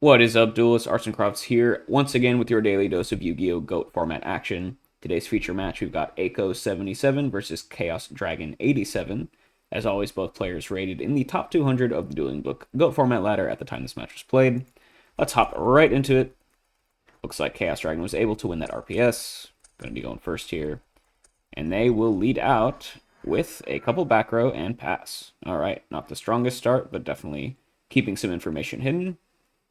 What is up, duelists? Arson Crofts here, once again with your daily dose of Yu-Gi-Oh! Goat Format action. Today's feature match, we've got Aiko 77 versus Chaos Dragon 87. As always, both players rated in the top 200 of the Dueling Book Goat Format ladder at the time this match was played. Let's hop right into it. Looks like Chaos Dragon was able to win that RPS. Going to be going first here. And they will lead out with a couple back row and pass. All right, not the strongest start, but definitely keeping some information hidden.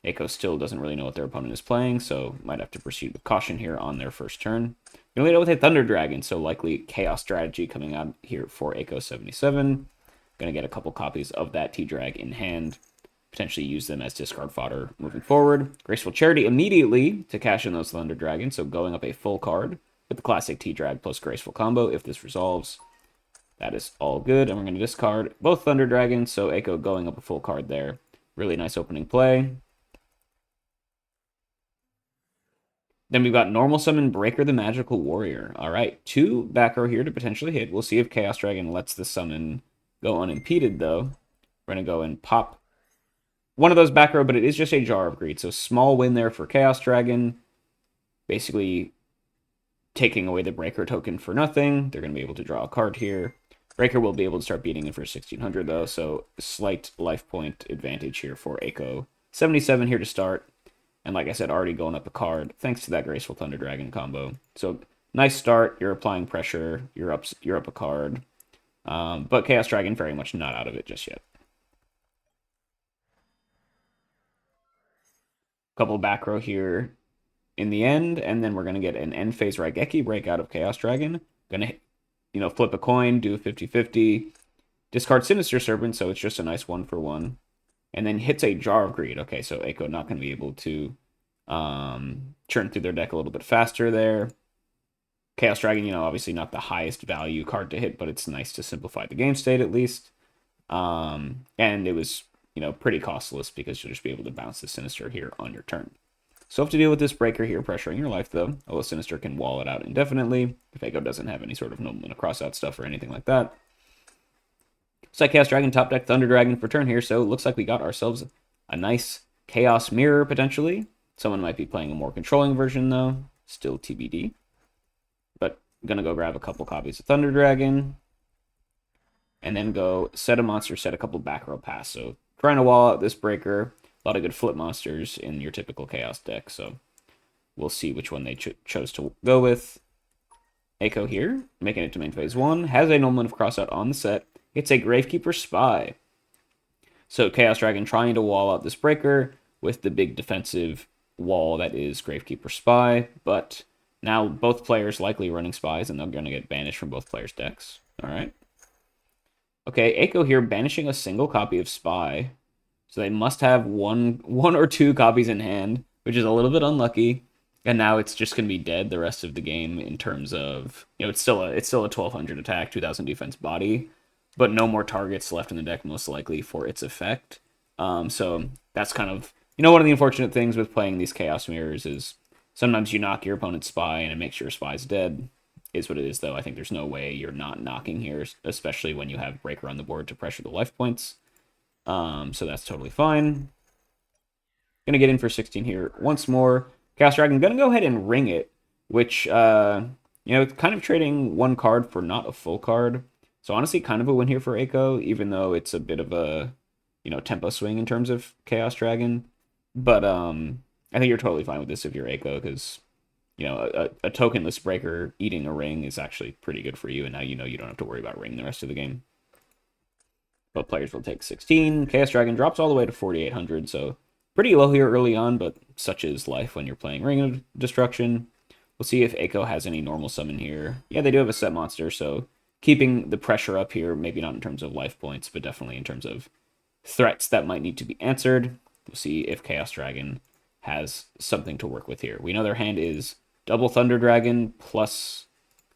Aiko still doesn't really know what their opponent is playing, so might have to proceed with caution here on their first turn. Gonna lead out with a Thunder Dragon, so likely Chaos strategy coming out here for Aiko 77. Gonna get a couple copies of that T-Drag in hand, potentially use them as discard fodder moving forward. Graceful Charity immediately to cash in those Thunder Dragons, so going up a full card with the classic T-Drag plus Graceful combo if this resolves. That is all good, and we're going to discard both Thunder Dragons, so Aiko going up a full card there. Really nice opening play. Then we've got Normal Summon Breaker the Magical Warrior. All right, 2 back row here to potentially hit. We'll see if Chaos Dragon lets the summon go unimpeded, though. We're going to go and pop one of those back row, but it is just a Jar of Greed. So small win there for Chaos Dragon. Basically taking away the Breaker token for nothing. They're going to be able to draw a card here. Breaker will be able to start beating it for 1600, though, so slight life point advantage here for Aiko. 77 here to start. And like I said, already going up a card thanks to that Graceful Thunder Dragon combo. So nice start. You're applying pressure. You're up a card. But Chaos Dragon very much not out of it just yet. Couple back row here in the end, and then we're going to get an end phase Raigeki break out of Chaos Dragon. Going to, flip a coin, do 50-50. Discard Sinister Serpent, so it's just a nice 1-for-1. And then hits a Jar of Greed. Okay, so Aiko not going to be able to churn through their deck a little bit faster there. Chaos Dragon, obviously not the highest value card to hit, but it's nice to simplify the game state at least. And it was, pretty costless because you'll just be able to bounce the Sinister here on your turn. So have to deal with this Breaker here pressuring your life, though. Although Sinister can wall it out indefinitely if Aiko doesn't have any sort of Nobleman cross-out stuff or anything like that. Chaos Dragon, top deck Thunder Dragon for turn here, so it looks like we got ourselves a nice Chaos Mirror, potentially. Someone might be playing a more controlling version, though. Still TBD. But I'm going to go grab a couple copies of Thunder Dragon. And then go set a monster, set a couple back row pass. So trying to wall out this Breaker. A lot of good flip monsters in your typical Chaos deck, so we'll see which one they chose to go with. Aiko here, making it to main phase 1, has a Nobleman of Crossout on the set. It's a Gravekeeper Spy. So Chaos Dragon trying to wall out this Breaker with the big defensive wall that is Gravekeeper Spy, but now both players likely running spies, and they're going to get banished from both players' decks. All right. Okay, Aiko here banishing a single copy of Spy. So they must have one or two copies in hand, which is a little bit unlucky. And now it's just going to be dead the rest of the game in terms of, it's still a 1200 attack, 2000 defense body, but no more targets left in the deck most likely for its effect. So that's kind of, one of the unfortunate things with playing these Chaos Mirrors is sometimes you knock your opponent's Spy and it makes your Spy's dead. Is what it is, though. I think there's no way you're not knocking here, especially when you have Breaker on the board to pressure the life points. So that's totally fine. Gonna get in for 16 here once more. Chaos Dragon gonna go ahead and ring it, which, kind of trading one card for not a full card. So honestly, kind of a win here for Aiko, even though it's a bit of a, tempo swing in terms of Chaos Dragon. But I think you're totally fine with this if you're Aiko, because, a tokenless Breaker eating a ring is actually pretty good for you, and now you don't have to worry about ring the rest of the game. Both players will take 16. Chaos Dragon drops all the way to 4,800, so pretty low here early on, but such is life when you're playing Ring of Destruction. We'll see if Aiko has any normal summon here. Yeah, they do have a set monster, so keeping the pressure up here, maybe not in terms of life points, but definitely in terms of threats that might need to be answered. We'll see if Chaos Dragon has something to work with here. We know their hand is double Thunder Dragon plus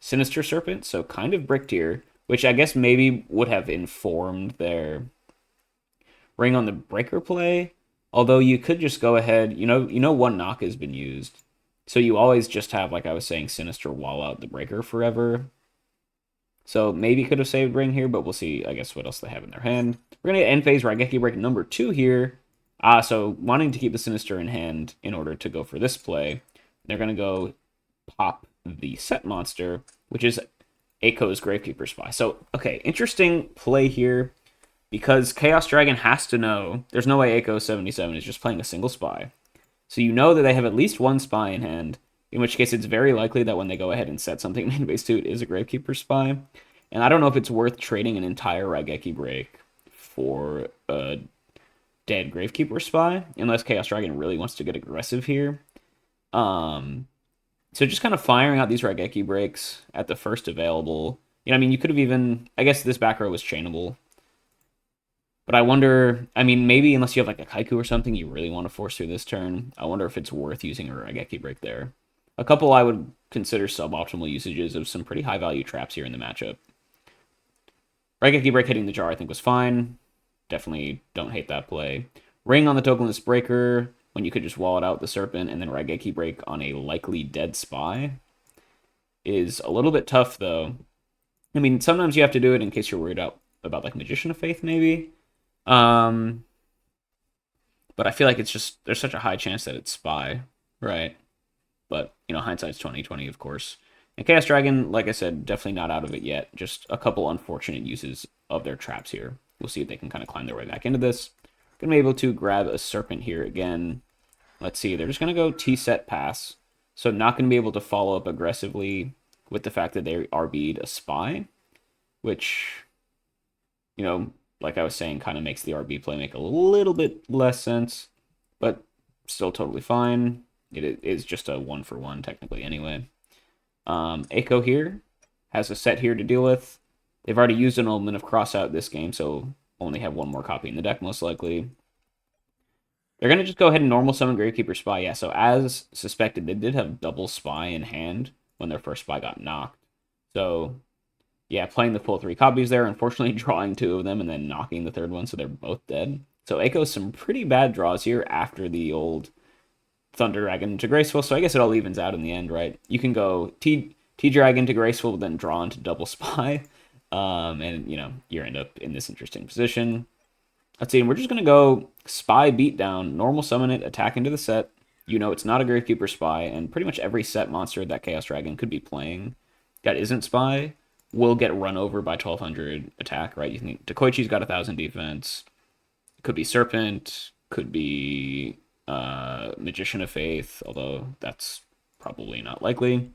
Sinister Serpent, so kind of bricked here, which I guess maybe would have informed their Ring on the Breaker play. Although you could just go ahead, one knock has been used. So you always just have, like I was saying, Sinister wall out the Breaker forever. So maybe could have saved Ring here, but we'll see, I guess, what else they have in their hand. We're going to get end phase Raigeki break number 2 here. So wanting to keep the Sinister in hand in order to go for this play, they're going to go pop the set monster, which is Ako's Gravekeeper Spy. So, okay, interesting play here because Chaos Dragon has to know there's no way Ako 77 is just playing a single spy. So you know that they have at least one spy in hand, in which case it's very likely that when they go ahead and set something main base to it is a Gravekeeper Spy. And I don't know if it's worth trading an entire Raigeki break for a dead Gravekeeper Spy, unless Chaos Dragon really wants to get aggressive here. So just kind of firing out these Raigeki breaks at the first available. You know, I mean, you could have even, I guess this back row was chainable. But I wonder, I mean, maybe unless you have like a Kaiku or something you really want to force through this turn, I wonder if it's worth using a Raigeki break there. A couple I would consider suboptimal usages of some pretty high value traps here in the matchup. Raigeki break hitting the jar I think was fine. Definitely don't hate that play. Ring on the tokenless breaker when you could just wall it out with the serpent, and then Raigeki break on a likely dead spy is a little bit tough though. I mean, sometimes you have to do it in case you're worried about like Magician of Faith maybe. But I feel like it's just there's such a high chance that it's spy, right? But you know, hindsight's 2020, of course. And Chaos Dragon, like I said, definitely not out of it yet. Just a couple unfortunate uses of their traps here. We'll see if they can kind of climb their way back into this. Gonna be able to grab a Serpent here again. Let's see, they're just gonna go T-set pass. So not gonna be able to follow up aggressively with the fact that they RB'd a spy, which, you know, like I was saying, kind of makes the RB play make a little bit less sense, but still totally fine. It is just a 1-for-1 technically anyway. Ako here has a set here to deal with. They've already used an Omen of Crossout this game, so only have one more copy in the deck most likely. They're going to just go ahead and normal summon Gravekeeper Spy. Yeah, so as suspected, they did have double Spy in hand when their first Spy got knocked. So, yeah, playing the full 3 copies there, unfortunately drawing 2 of them and then knocking the third one, so they're both dead. So Ako's some pretty bad draws here after the old Thunder Dragon to Graceful, so I guess it all evens out in the end, right? You can go T-Dragon to Graceful, then draw into double Spy, and, you know, you end up in this interesting position. Let's see, and we're just going to go Spy Beatdown, normal summon it, attack into the set. You know it's not a Gravekeeper Spy, and pretty much every set monster that Chaos Dragon could be playing that isn't Spy will get run over by 1200 attack, right? You think Dekoichi's got 1000 defense. Could be Serpent, could be Magician of Faith, although that's probably not likely.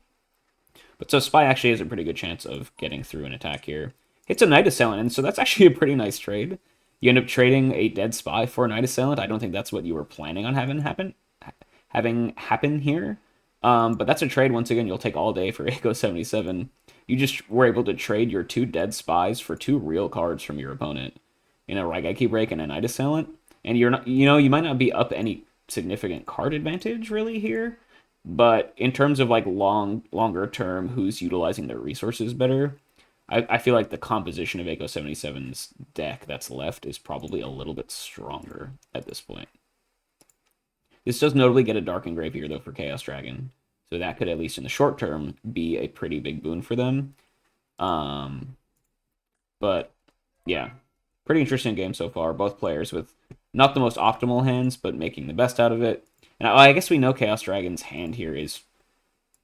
But so Spy actually has a pretty good chance of getting through an attack here. Hits a Night Assailant, and so that's actually a pretty nice trade. You end up trading a dead Spy for a Night Assailant. I don't think that's what you were planning on having happen here. But that's a trade, once again, you'll take all day for Ako 77. You just were able to trade your 2 dead spies for 2 real cards from your opponent in a Raigeki break and a Night Assailant. And you're not, you know, you might not be up any significant card advantage really here, but in terms of like longer term, who's utilizing their resources better, I feel like the composition of Ako 77's deck that's left is probably a little bit stronger at this point. This does notably get a Dark Engrave here, though, for Chaos Dragon. So that could, at least in the short term, be a pretty big boon for them. But, yeah. Pretty interesting game so far. Both players with not the most optimal hands, but making the best out of it. And I guess we know Chaos Dragon's hand here is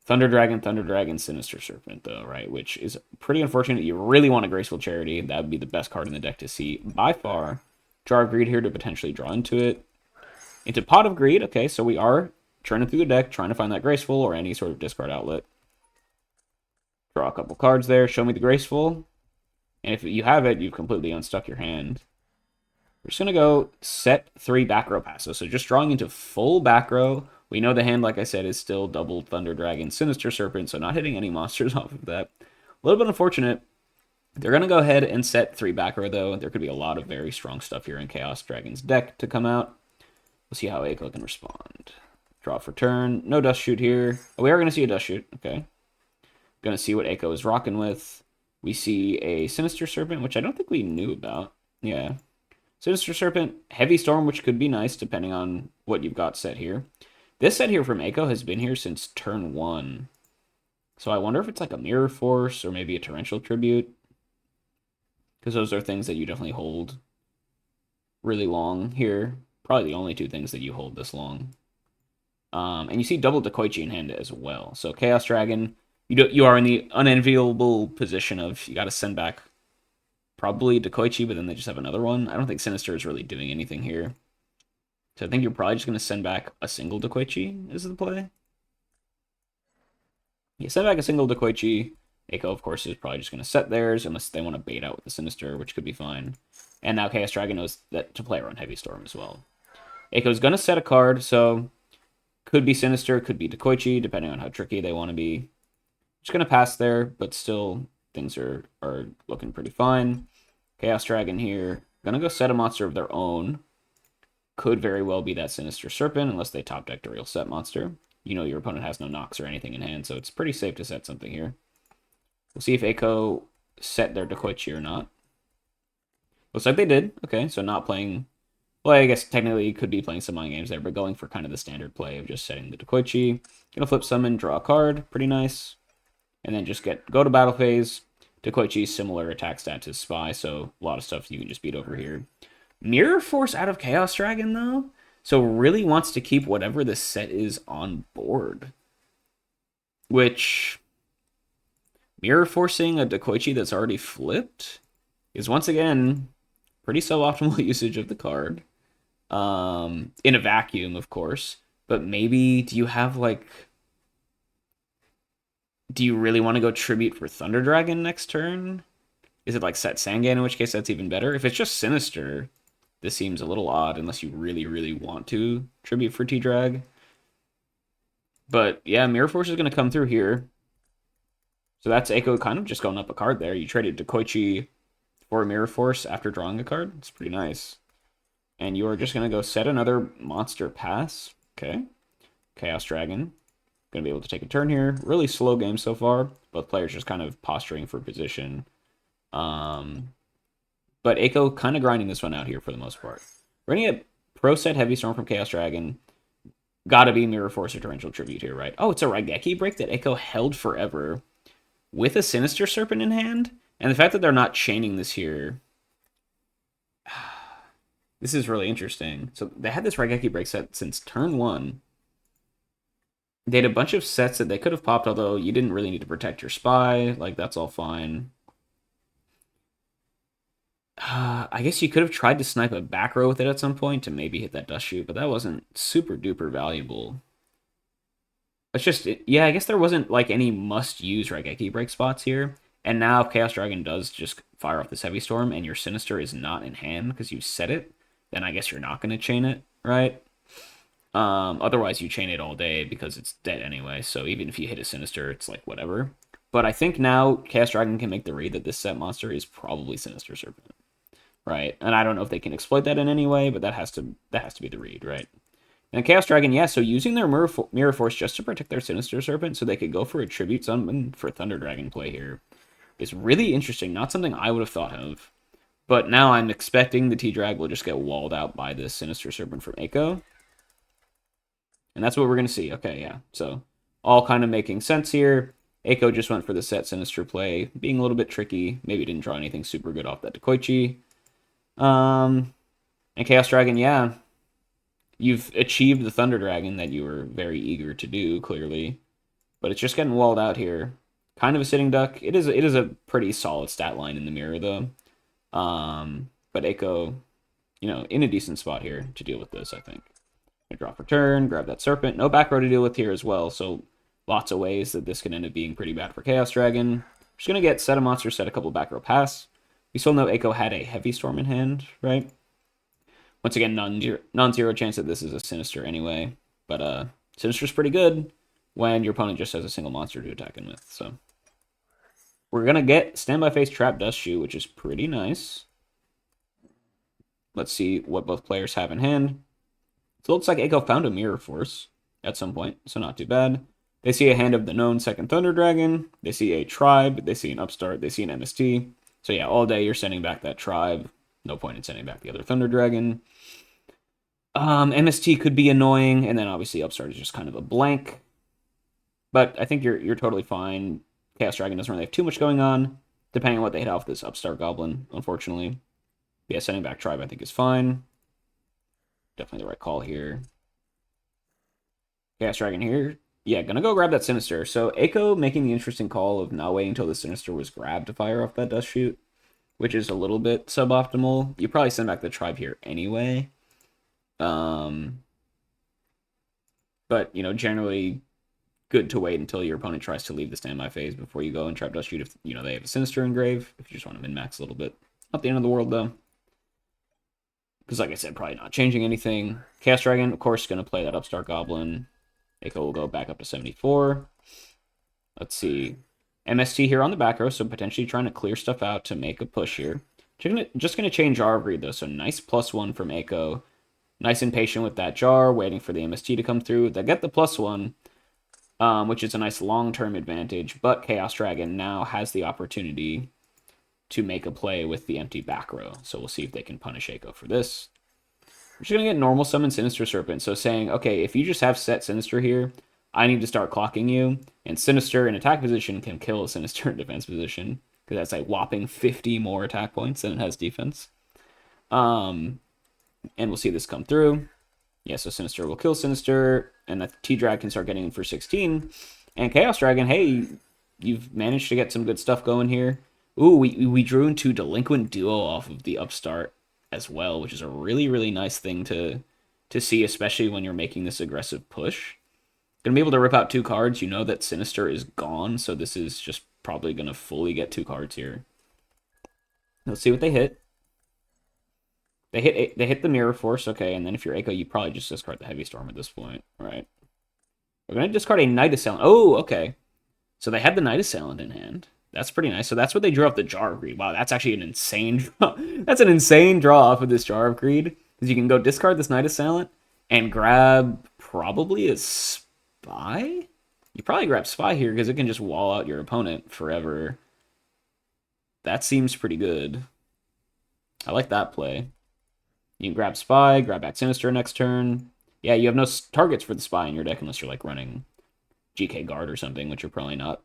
Thunder Dragon, Sinister Serpent, though, right? Which is pretty unfortunate. You really want a Graceful Charity. That would be the best card in the deck to see by far. Jar of Greed here to potentially draw into it. Into Pot of Greed. Okay, so we are churning through the deck, trying to find that Graceful or any sort of discard outlet. Draw a couple cards there. Show me the Graceful. And if you have it, you've completely unstuck your hand. We're just going to go set 3 back row passes. So just drawing into full back row. We know the hand, like I said, is still double Thunder Dragon, Sinister Serpent, so not hitting any monsters off of that. A little bit unfortunate. They're going to go ahead and set 3 back row, though. There could be a lot of very strong stuff here in Chaos Dragon's deck to come out. We'll see how Ako can respond. Draw for turn. No Dust Shoot here. Oh, we are going to see a Dust Shoot. Okay. Going to see what Ako is rocking with. We see a Sinister Serpent, which I don't think we knew about. Yeah. Sinister Serpent, Heavy Storm, which could be nice depending on what you've got set here. This set here from Ako has been here since turn 1. So I wonder if it's like a Mirror Force or maybe a Torrential Tribute. Because those are things that you definitely hold really long here. probably the only two things that you hold this long. And you see double Dekoichi in hand as well. So Chaos Dragon, you are in the unenviable position of you got to send back probably Dekoichi, but then they just have another one. I don't think Sinister is really doing anything here. So I think you're probably just going to send back a single Dekoichi is the play. You send back a single Dekoichi. Eiko, of course, is probably just going to set theirs unless they want to bait out with the Sinister, which could be fine. And now Chaos Dragon knows that to play around Heavy Storm as well. Eiko's going to set a card, so could be Sinister, could be Dekoichi, depending on how tricky they want to be. Just going to pass there, but still things are looking pretty fine. Chaos Dragon here. Going to go set a monster of their own. Could very well be that Sinister Serpent, unless they top decked a real set monster. You know your opponent has no knocks or anything in hand, so it's pretty safe to set something here. We'll see if Eiko set their Dekoichi or not. Looks like they did. Okay, so not playing... Well, I guess technically you could be playing some mind games there, but going for kind of the standard play of just setting the Dekoichi. Gonna flip summon, draw a card. Pretty nice. And then just go to battle phase. Dekoichi's similar attack stat to Spy, so a lot of stuff you can just beat over here. Mirror Force out of Chaos Dragon, though? So really wants to keep whatever the set is on board. Which... Mirror Forcing a Dekoichi that's already flipped is, once again, pretty suboptimal usage of the card. In a vacuum, of course. But maybe, do you have, like... Do you really want to go Tribute for Thunder Dragon next turn? Is it like set Sangan, in which case that's even better? If it's just Sinister, this seems a little odd unless you really, really want to Tribute for T-Drag. But yeah, Mirror Force is going to come through here. So that's Eiko kind of just going up a card there. You traded Dekoichi for Mirror Force after drawing a card. It's pretty nice. And you are just going to go set another monster pass. Okay. Chaos Dragon. Going to be able to take a turn here. Really slow game so far. Both players just kind of posturing for position. But Eiko kind of grinding this one out here for the most part. We're going to get Pro Set Heavy Storm from Chaos Dragon. Gotta be Mirror Force or Torrential Tribute here, right? Oh, it's a Raigeki break that Eiko held forever with a Sinister Serpent in hand. And the fact that they're not chaining this here... This is really interesting. So they had this Raigeki break set since turn 1. They had a bunch of sets that they could have popped, although you didn't really need to protect your Spy. Like, that's all fine. I guess you could have tried to snipe a back row with it at some point to maybe hit that Dust Shoot, but that wasn't super duper valuable. It's just, yeah, I guess there wasn't like any must-use Raigeki break spots here. And now if Chaos Dragon does just fire off this Heavy Storm and your Sinister is not in hand because you set it, then I guess you're not going to chain it, right? Otherwise you chain it all day because it's dead anyway, so even if you hit a Sinister, it's like whatever. But I think now Chaos Dragon can make the read that this set monster is probably Sinister Serpent, right? And I don't know if they can exploit that in any way, but that has to be the read, right? And Chaos Dragon, yeah, so using their Mirror Force just to protect their Sinister Serpent so they could go for a Tribute Summon for Thunder Dragon play here is really interesting. Not something I would have thought of. But now I'm expecting the T-Drag will just get walled out by this Sinister Serpent from Eiko. And that's what we're going to see. Okay, yeah. So all kind of making sense here. Eiko just went for the set Sinister play, being a little bit tricky. Maybe didn't draw anything super good off that Dekoichi. And Chaos Dragon, yeah. You've achieved the Thunder Dragon that you were very eager to do, clearly. But it's just getting walled out here. Kind of a sitting duck. It is a pretty solid stat line in the mirror, though. But Eiko, you know, in a decent spot here to deal with this, I think. Draw for turn, grab that Serpent. No back row to deal with here as well, so lots of ways that this can end up being pretty bad for Chaos Dragon. Just going to get set a monster, set a couple back row pass. We still know Eiko had a Heavy Storm in hand, right? Once again, non-zero chance that this is a Sinister anyway. But Sinister's pretty good when your opponent just has a single monster to attack him with. So we're going to get Standby Phase Trap Dust Shoe, which is pretty nice. Let's see what both players have in hand. So it looks like Eiko found a Mirror Force at some point, so not too bad. They see a hand of the known second Thunder Dragon. They see a Tribe. They see an Upstart. They see an MST. So yeah, all day you're sending back that Tribe. No point in sending back the other Thunder Dragon. MST could be annoying, and then obviously Upstart is just kind of a blank. But I think you're totally fine. Chaos Dragon doesn't really have too much going on, depending on what they hit off this Upstart Goblin, unfortunately. Yeah, sending back Tribe I think is fine. Definitely the right call here. Chaos Dragon here. Yeah, gonna go grab that Sinister. So Eiko making the interesting call of not waiting until the Sinister was grabbed to fire off that Dust Shoot, which is a little bit suboptimal. You probably send back the Tribe here anyway. But, you know, generally good to wait until your opponent tries to leave the standby phase before you go and Trap Dust Shoot if, you know, they have a Sinister engrave. If you just want to min-max a little bit. Not the end of the world, though. Because, like I said, probably not changing anything. Chaos Dragon, of course, going to play that Upstart Goblin. Eiko will go back up to 74. Let's see. MST here on the back row, so potentially trying to clear stuff out to make a push here. Just going to change Jar of Greed, though, so nice +1 from Eiko. Nice and patient with that Jar, waiting for the MST to come through. They get the +1, which is a nice long-term advantage, but Chaos Dragon now has the opportunity to make a play with the empty back row. So we'll see if they can punish Eiko for this. We're just going to get normal summon Sinister Serpent. So saying, okay, if you just have set Sinister here, I need to start clocking you. And Sinister in attack position can kill a Sinister in defense position. Because that's like whopping 50 more attack points than it has defense. And we'll see this come through. Yeah, so Sinister will kill Sinister. And the T-Drag can start getting in for 16. And Chaos Dragon, hey, you've managed to get some good stuff going here. Ooh, we drew into Delinquent Duo off of the Upstart as well, which is a really, really nice thing to see, especially when you're making this aggressive push. Gonna be able to rip out 2 cards. You know that Sinister is gone, so this is just probably gonna fully get 2 cards here. Let's see what they hit. They hit the Mirror Force, okay, and then if you're Eiko, you probably just discard the Heavy Storm at this point, right? We're gonna discard a Night Assailant. Oh, okay. So they had the Night Assailant in hand. That's pretty nice. So that's what they drew off the Jar of Greed. Wow, that's actually an insane draw. That's an insane draw off of this Jar of Greed. Because you can go discard this Night Assailant and grab probably a Spy? You probably grab Spy here because it can just wall out your opponent forever. That seems pretty good. I like that play. You can grab Spy, grab back Sinister next turn. Yeah, you have no targets for the Spy in your deck unless you're like running GK Guard or something, which you're probably not.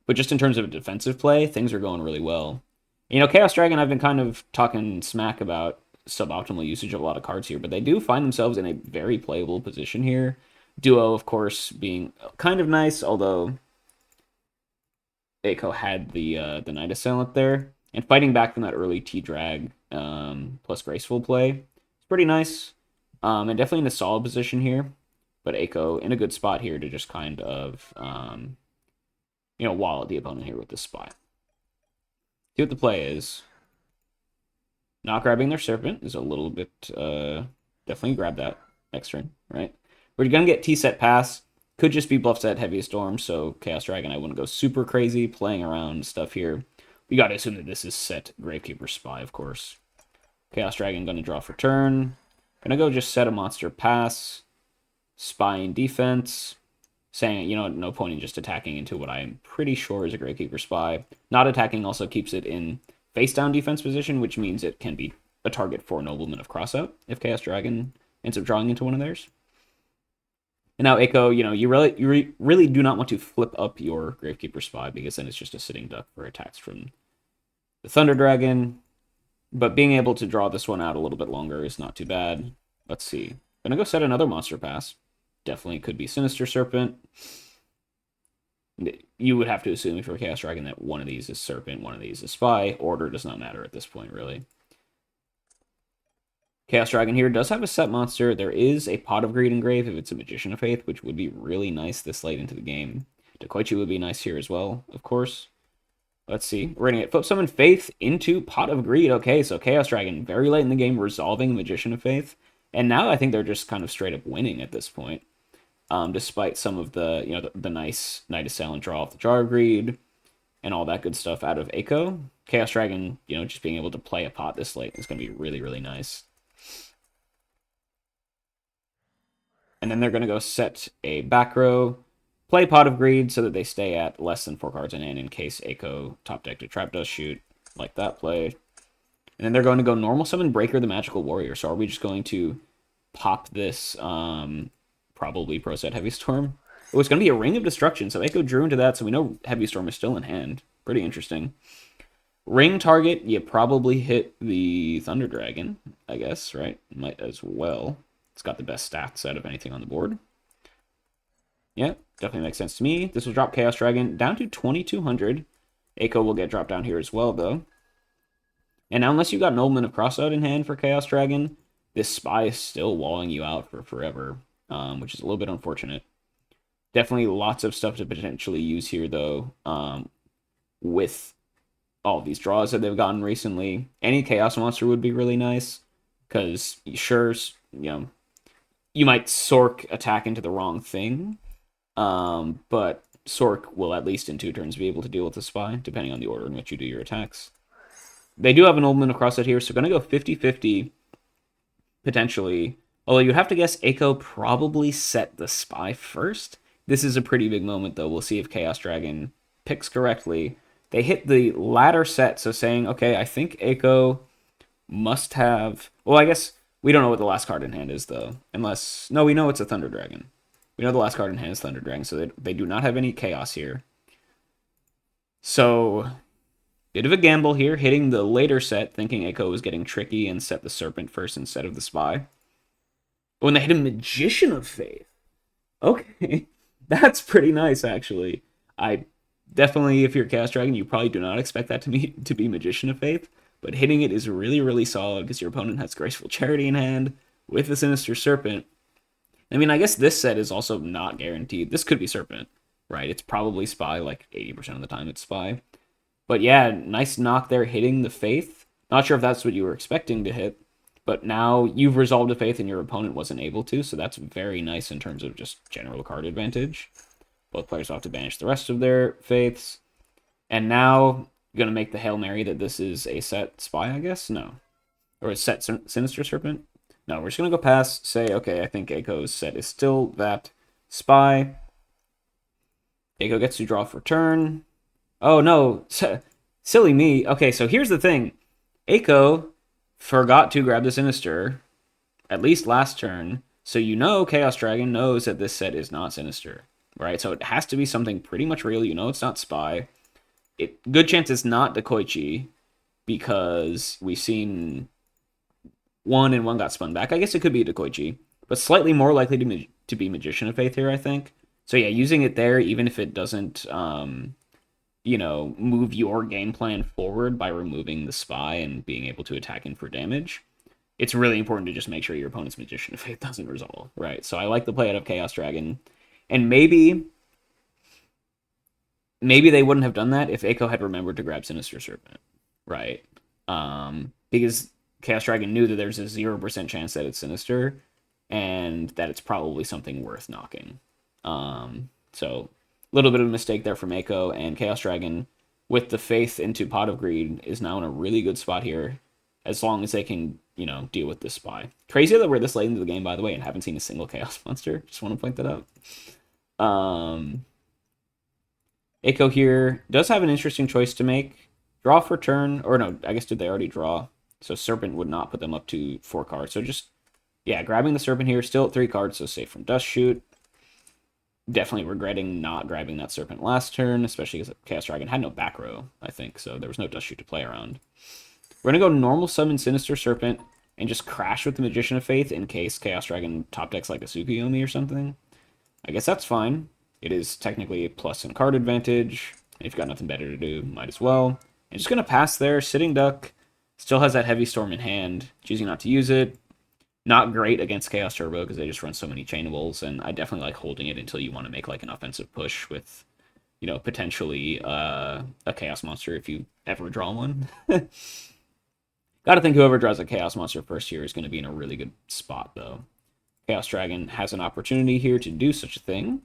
But just in terms of a defensive play, things are going really well. You know, Chaos Dragon, I've been kind of talking smack about suboptimal usage of a lot of cards here, but they do find themselves in a very playable position here. Duo, of course, being kind of nice, although Eiko had the Night Assailant there. And fighting back from that early T-Drag plus Graceful play, it's pretty nice. And definitely in a solid position here. But Eiko in a good spot here to just kind of you know, wall the opponent here with this Spy. See what the play is. Not grabbing their Serpent is a little bit, definitely grab that next turn, right? We're going to get T-set pass. Could just be bluff set Heaviest Storm, so Chaos Dragon, I wouldn't go super crazy playing around stuff here. We got to assume that this is set Gravekeeper Spy, of course. Chaos Dragon going to draw for turn. Going to go just set a monster pass. Spy in defense. Saying, you know, no point in just attacking into what I'm pretty sure is a Gravekeeper Spy. Not attacking also keeps it in face-down defense position, which means it can be a target for Nobleman of Crossout if Chaos Dragon ends up drawing into one of theirs. And now Eiko, you know, you really do not want to flip up your Gravekeeper Spy because then it's just a sitting duck for attacks from the Thunder Dragon. But being able to draw this one out a little bit longer is not too bad. Let's see. Gonna go set another monster pass. Definitely could be Sinister Serpent. You would have to assume if you're a Chaos Dragon that one of these is Serpent, one of these is Spy. Order does not matter at this point, really. Chaos Dragon here does have a set monster. There is a Pot of Greed engraved if it's a Magician of Faith, which would be really nice this late into the game. Dekoichi would be nice here as well, of course. Let's see. We're going to get Flip Summon Faith into Pot of Greed. Okay, so Chaos Dragon very late in the game resolving Magician of Faith. And now I think they're just kind of straight up winning at this point. Despite some of the, you know, the nice Night Assailant draw off the Jar of Greed and all that good stuff out of Eiko. Chaos Dragon, you know, just being able to play a pot this late is going to be really, really nice. And then they're going to go set a back row, play Pot of Greed so that they stay at less than 4 cards in case Eiko top deck to Trap Dust Shoot, like that play. And then they're going to go normal summon Breaker the Magical Warrior. So are we just going to pop this probably Pro Set Heavy Storm? Oh, it's going to be a Ring of Destruction. So Eiko drew into that, so we know Heavy Storm is still in hand. Pretty interesting. Ring target, you probably hit the Thunder Dragon, I guess, right? Might as well. It's got the best stats out of anything on the board. Yeah, definitely makes sense to me. This will drop Chaos Dragon down to 2,200. Echo will get dropped down here as well, though. And now, unless you got Nobleman of Crossout in hand for Chaos Dragon, this Spy is still walling you out for forever, which is a little bit unfortunate. Definitely lots of stuff to potentially use here, though, with all these draws that they've gotten recently. Any Chaos Monster would be really nice, because sure, you might Sork attack into the wrong thing, but Sork will at least in 2 turns be able to deal with the Spy, depending on the order in which you do your attacks. They do have an Oldman across it here, so going to go 50-50, potentially. Although you'd have to guess Echo probably set the Spy first. This is a pretty big moment, though. We'll see if Chaos Dragon picks correctly. They hit the latter set, so saying, okay, I think Echo must have... Well, I guess we don't know what the last card in hand is, though. Unless... No, we know it's a Thunder Dragon. We know the last card in hand is Thunder Dragon, so they do not have any Chaos here. So... Bit of a gamble here, hitting the later set, thinking Echo was getting tricky and set the Serpent first instead of the Spy. When they hit a Magician of Faith. Okay, that's pretty nice, actually. I definitely, if you're Chaos Dragon, you probably do not expect that to be Magician of Faith, but hitting it is really, really solid because your opponent has Graceful Charity in hand with the Sinister Serpent. I mean, I guess this set is also not guaranteed. This could be Serpent, right? It's probably Spy, like 80% of the time it's Spy. But yeah, nice knock there hitting the Faith. Not sure if that's what you were expecting to hit, but now you've resolved a Faith and your opponent wasn't able to, so that's very nice in terms of just general card advantage. Both players will have to banish the rest of their Faiths. And now, going to make the Hail Mary that this is a set Spy, I guess? No. Or a set Sinister Serpent? No, we're just going to go past, say, okay, I think Echo's set is still that Spy. Echo gets to draw for turn. Oh, no. Silly me. Okay, so here's the thing. Echo forgot to grab the Sinister, at least last turn, so you know Chaos Dragon knows that this set is not Sinister, right? So it has to be something pretty much real. You know it's not Spy. Good chance it's not Dekoichi, because we've seen one and one got spun back. I guess it could be Dekoichi, but slightly more likely to be Magician of Faith here, I think. So yeah, using it there, even if it doesn't... move your game plan forward by removing the Spy and being able to attack in for damage, it's really important to just make sure your opponent's Magician of Faith doesn't resolve, right? So I like the play out of Chaos Dragon. And maybe they wouldn't have done that if Echo had remembered to grab Sinister Serpent, right? Because Chaos Dragon knew that there's a 0% chance that it's Sinister, and that it's probably something worth knocking. So... little bit of a mistake there from Echo, and Chaos Dragon, with the Faith into Pot of Greed, is now in a really good spot here, as long as they can, deal with this Spy. Crazy that we're this late into the game, by the way, and haven't seen a single Chaos Monster. Just want to point that out. Echo here does have an interesting choice to make. Draw for turn, or no, I guess did they already draw? So Serpent would not put them up to 4 cards. So just, yeah, grabbing the Serpent here, still at 3 cards, so safe from Dust Shoot. Definitely regretting not grabbing that Serpent last turn, especially because Chaos Dragon had no back row, I think, so there was no Dust Shoot to play around. We're going to go normal summon Sinister Serpent and just crash with the Magician of Faith in case Chaos Dragon top decks like a Tsukuyomi or something. I guess that's fine. It is technically a plus in card advantage. If you've got nothing better to do, might as well. And just going to pass there. Sitting Duck still has that Heavy Storm in hand, choosing not to use it. Not great against Chaos Turbo because they just run so many chainables, and I definitely like holding it until you want to make like an offensive push with, potentially a Chaos Monster if you ever draw one. Gotta think whoever draws a Chaos Monster first here is going to be in a really good spot, though. Chaos Dragon has an opportunity here to do such a thing.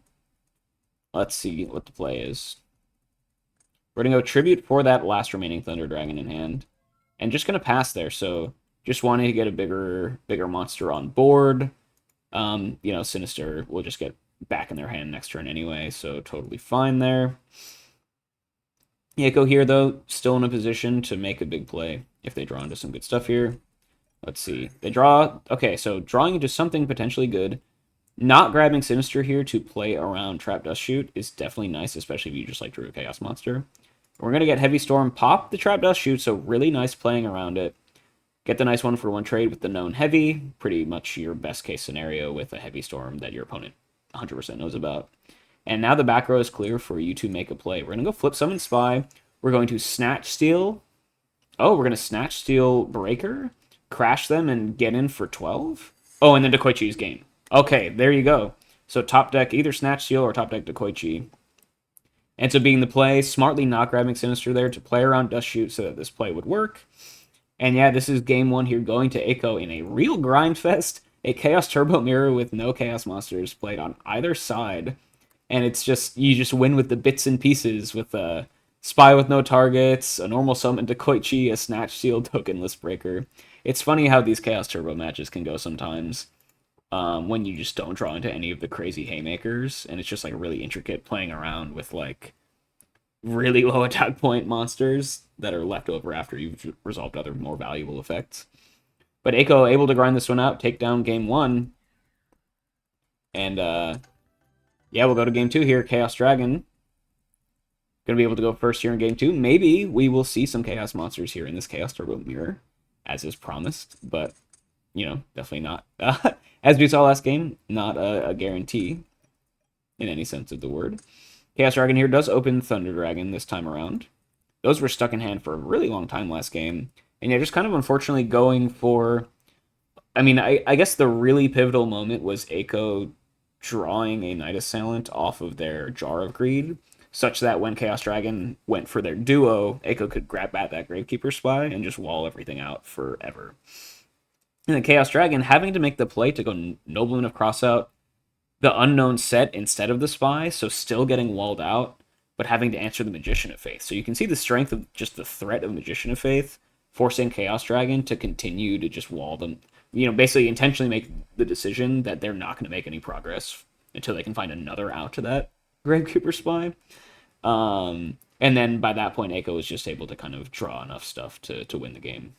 Let's see what the play is. We're going to go Tribute for that last remaining Thunder Dragon in hand, and just going to pass there, so... just wanting to get a bigger monster on board. Sinister will just get back in their hand next turn anyway, so totally fine there. Echo here, though, still in a position to make a big play if they draw into some good stuff here. Let's see. They draw... okay, so drawing into something potentially good. Not grabbing Sinister here to play around Trap Dust Shoot is definitely nice, especially if you just drew a Chaos Monster. We're going to get Heavy Storm, pop the Trap Dust Shoot, so really nice playing around it. Get the nice 1-for-1 trade with the known Heavy, pretty much your best case scenario with a Heavy Storm that your opponent 100% knows about. And now the back row is clear for you to make a play. We're going to go flip Summon Spy. We're going to Snatch Steal. Oh, we're going to Snatch Steal Breaker, crash them, and get in for 12? Oh, and then Dekoichi's game. Okay, there you go. So top deck either Snatch Steal or top deck Dekoichi. Ends up being the play, smartly not grabbing Sinister there to play around Dust Shoot so that this play would work. And yeah, this is game 1 here, going to Eiko in a real grind fest. A Chaos Turbo Mirror with no Chaos Monsters played on either side. And it's just, you just win with the bits and pieces with a Spy with no targets, a normal summon Dekoichi, a Snatch Steal tokenless breaker. It's funny how these Chaos Turbo matches can go sometimes. When you just don't draw into any of the crazy haymakers, and it's just like really intricate playing around with like really low attack point monsters that are left over after you've resolved other more valuable effects. But Eiko able to grind this one out, take down game 1, and yeah, we'll go to game 2 here. Chaos Dragon gonna be able to go first here in game 2. Maybe we will see some Chaos monsters here in this Chaos Turbo Mirror, as is promised, but you know, definitely not. As we saw last game, not a guarantee in any sense of the word. Chaos Dragon here does open Thunder Dragon this time around. Those were stuck in hand for a really long time last game. And yeah, just kind of unfortunately going for... I mean, I guess the really pivotal moment was Eiko drawing a Night Assailant off of their Jar of Greed, such that when Chaos Dragon went for their duo, Eiko could grab at that Gravekeeper Spy and just wall everything out forever. And then Chaos Dragon having to make the play to go Nobleman of Crossout, the unknown set instead of the Spy, so still getting walled out, but having to answer the Magician of Faith. So you can see the strength of just the threat of Magician of Faith, forcing Chaos Dragon to continue to just wall them, you know, basically intentionally make the decision that they're not going to make any progress until they can find another out to that Gravekeeper Spy. And then by that point, Eiko was just able to kind of draw enough stuff to win the game.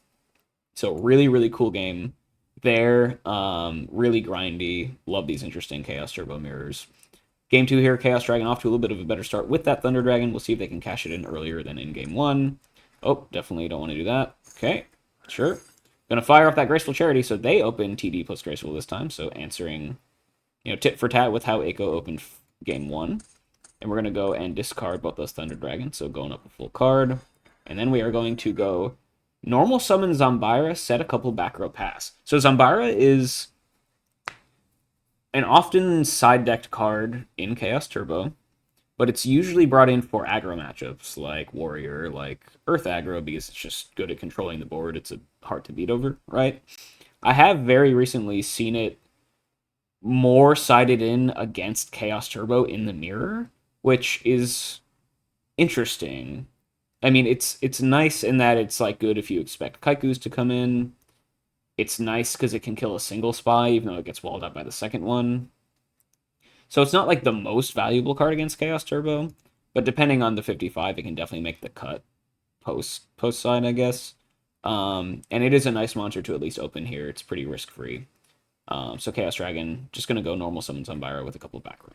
So really, really cool game there. Really grindy. Love these interesting Chaos Turbo Mirrors. Game 2 here, Chaos Dragon off to a little bit of a better start with that Thunder Dragon. We'll see if they can cash it in earlier than in game 1. Oh, definitely don't want to do that. Okay, sure. Gonna fire off that Graceful Charity, so they open TD plus Graceful this time, so answering, you know, tit for tat with how Eiko opened game 1. And we're gonna go and discard both those Thunder Dragons, so going up a full card. And then we are going to go normal summon Zambira, set a couple back row pass. So Zambira is an often side-decked card in Chaos Turbo, but it's usually brought in for aggro matchups like Warrior, like Earth aggro, because it's just good at controlling the board. It's hard to beat over, right? I have very recently seen it more sided in against Chaos Turbo in the mirror, which is interesting. I mean, it's nice in that it's like good if you expect Kaikus to come in. It's nice because it can kill a single Spy, even though it gets walled out by the second one. So it's not like the most valuable card against Chaos Turbo, but depending on the 55, it can definitely make the cut post side, I guess. And it is a nice monster to at least open here. It's pretty risk-free. So Chaos Dragon, just going to go normal summon Zambira with a couple back row.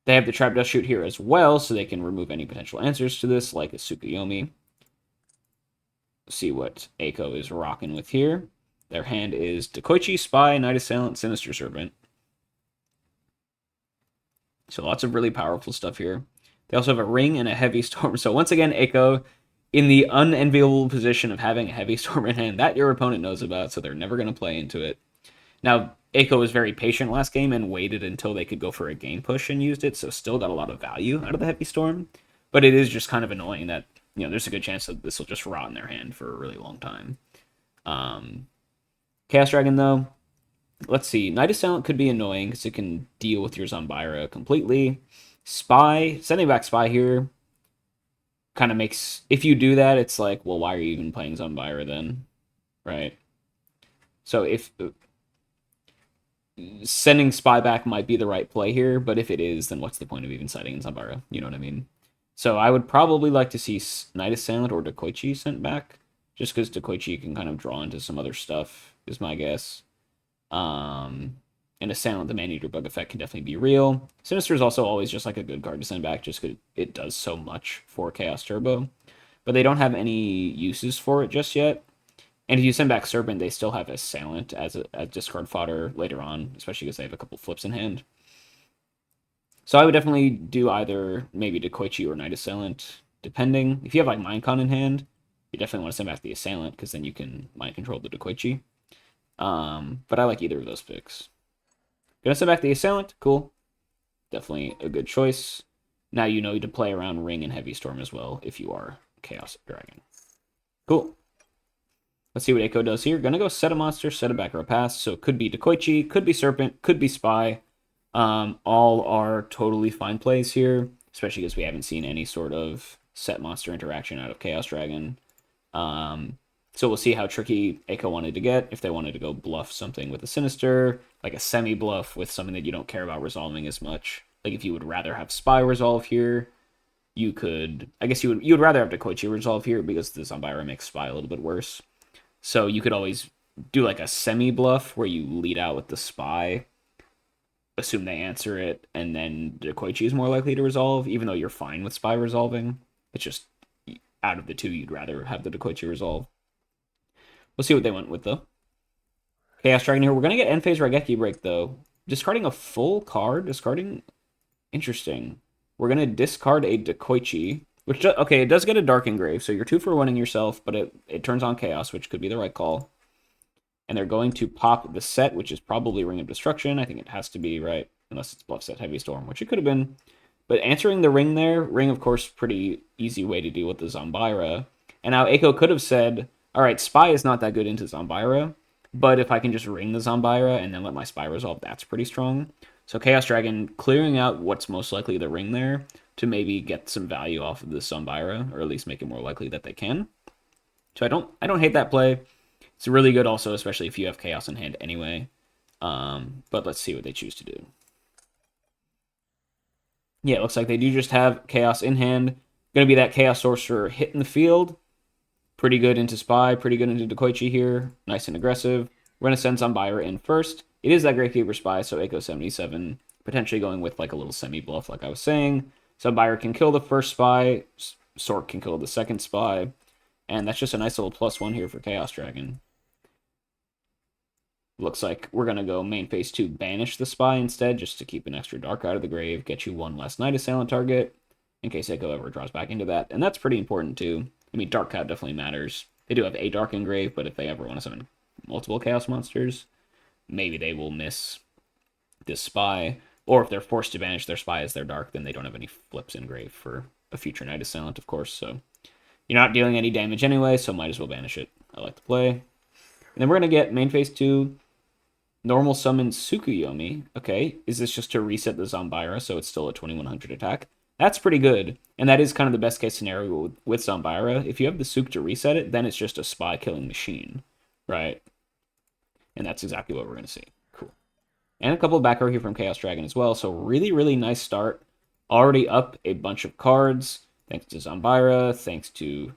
They have the Trap Dust Shoot here as well, so they can remove any potential answers to this, like a Tsukuyomi. See what Eiko is rocking with here. Their hand is Dekoichi, Spy, Night Assailant, Sinister Servant. So lots of really powerful stuff here. They also have a Ring and a Heavy Storm. So once again, Eiko in the unenviable position of having a Heavy Storm in hand that your opponent knows about, so they're never going to play into it. Now, Eiko was very patient last game and waited until they could go for a game push and used it, so still got a lot of value out of the Heavy Storm. But it is just kind of annoying that, you know, there's a good chance that this will just rot in their hand for a really long time. Chaos Dragon, though, let's see. Night Assailant could be annoying because it can deal with your Zambira completely. Spy, sending back Spy here kind of makes... If you do that, it's like, well, why are you even playing Zambira then? Right? So if... Sending Spy back might be the right play here, but if it is, then what's the point of even citing in Zambira? You know what I mean? So I would probably like to see Night Assailant or Dekoichi sent back, just because Dekoichi can kind of draw into some other stuff, is my guess. And and Assailant, the Man-Eater bug effect can definitely be real. Sinister is also always just like a good card to send back just because it does so much for Chaos Turbo. But they don't have any uses for it just yet. And if you send back Serpent, they still have Assailant as a discard fodder later on, especially because they have a couple flips in hand. So I would definitely do either maybe Dekoichi or Knight Assailant, depending. If you have like Minecon in hand, you definitely want to send back the Assailant because then you can mind control the Dekoichi. But I like either of those picks. Gonna send back the Assailant, cool. Definitely a good choice. Now you know to play around Ring and Heavy Storm as well if you are Chaos Dragon. Cool. Let's see what Eiko does here. Gonna go set a monster, set a back row pass. So it could be Dekoichi, could be Serpent, could be Spy. All are totally fine plays here, especially because we haven't seen any sort of set monster interaction out of Chaos Dragon. So we'll see how tricky Eiko wanted to get. If they wanted to go bluff something with a Sinister, like a semi-bluff with something that you don't care about resolving as much. Like if you would rather have Spy resolve here, you could... I guess you would rather have Dekoichi resolve here because the Zombira makes Spy a little bit worse. So you could always do like a semi-bluff where you lead out with the Spy, assume they answer it, and then Dekoichi is more likely to resolve, even though you're fine with Spy resolving. It's just, out of the two, you'd rather have the Dekoichi resolve. We'll see what they went with, though. Chaos Dragon here. We're going to get End Phase Raigeki Break, though. Discarding a full card. Discarding... Interesting. We're going to discard a Dekoichi, which, okay, it does get a Dark Engrave, so you're 2 for 1-ing yourself, but it turns on Chaos, which could be the right call. And they're going to pop the set, which is probably Ring of Destruction. I think it has to be, right? Unless it's Bluff Set Heavy Storm, which it could have been. But answering the Ring there, Ring, of course, pretty easy way to deal with the Zombira. And now Eiko could have said, all right, Spy is not that good into Zombira, but if I can just Ring the Zombira and then let my Spy resolve, that's pretty strong. So Chaos Dragon clearing out what's most likely the Ring there to maybe get some value off of the Zombira, or at least make it more likely that they can. So I don't hate that play. It's really good also, especially if you have Chaos in hand anyway. But let's see what they choose to do. Yeah, it looks like they do just have Chaos in hand. Going to be that Chaos Sorcerer hit in the field. Pretty good into Spy, pretty good into Dekoichi here. Nice and aggressive. We're going to send Zombira in first. It is that Gravekeeper Spy, so Eiko 77. Potentially going with like a little semi-bluff like I was saying. Zombira can kill the first Spy. Sork can kill the second Spy. And that's just a nice little +1 here for Chaos Dragon. Looks like we're going to go main phase 2, banish the Spy instead, just to keep an extra Dark out of the grave, get you 1 less Knight Assailant target, in case Eiko ever draws back into that. And that's pretty important too. I mean, Dark Cat definitely matters. They do have a Dark Engrave, but if they ever want to summon multiple Chaos monsters, maybe they will miss this Spy. Or if they're forced to banish their Spy as their Dark, then they don't have any flips in grave for a future Knight Assailant, of course. So you're not dealing any damage anyway, so might as well banish it. I like to play. And then we're going to get main phase 2, normal summon Tsukuyomi. Okay, is this just to reset the Zombira so it's still a 2100 attack? That's pretty good, and that is kind of the best case scenario with Zombira. If you have the Suk to reset it, then it's just a Spy killing machine, right? And that's exactly what we're going to see. Cool. And a couple of back row here from Chaos Dragon as well, so really, really nice start. Already up a bunch of cards, thanks to Zombira, thanks to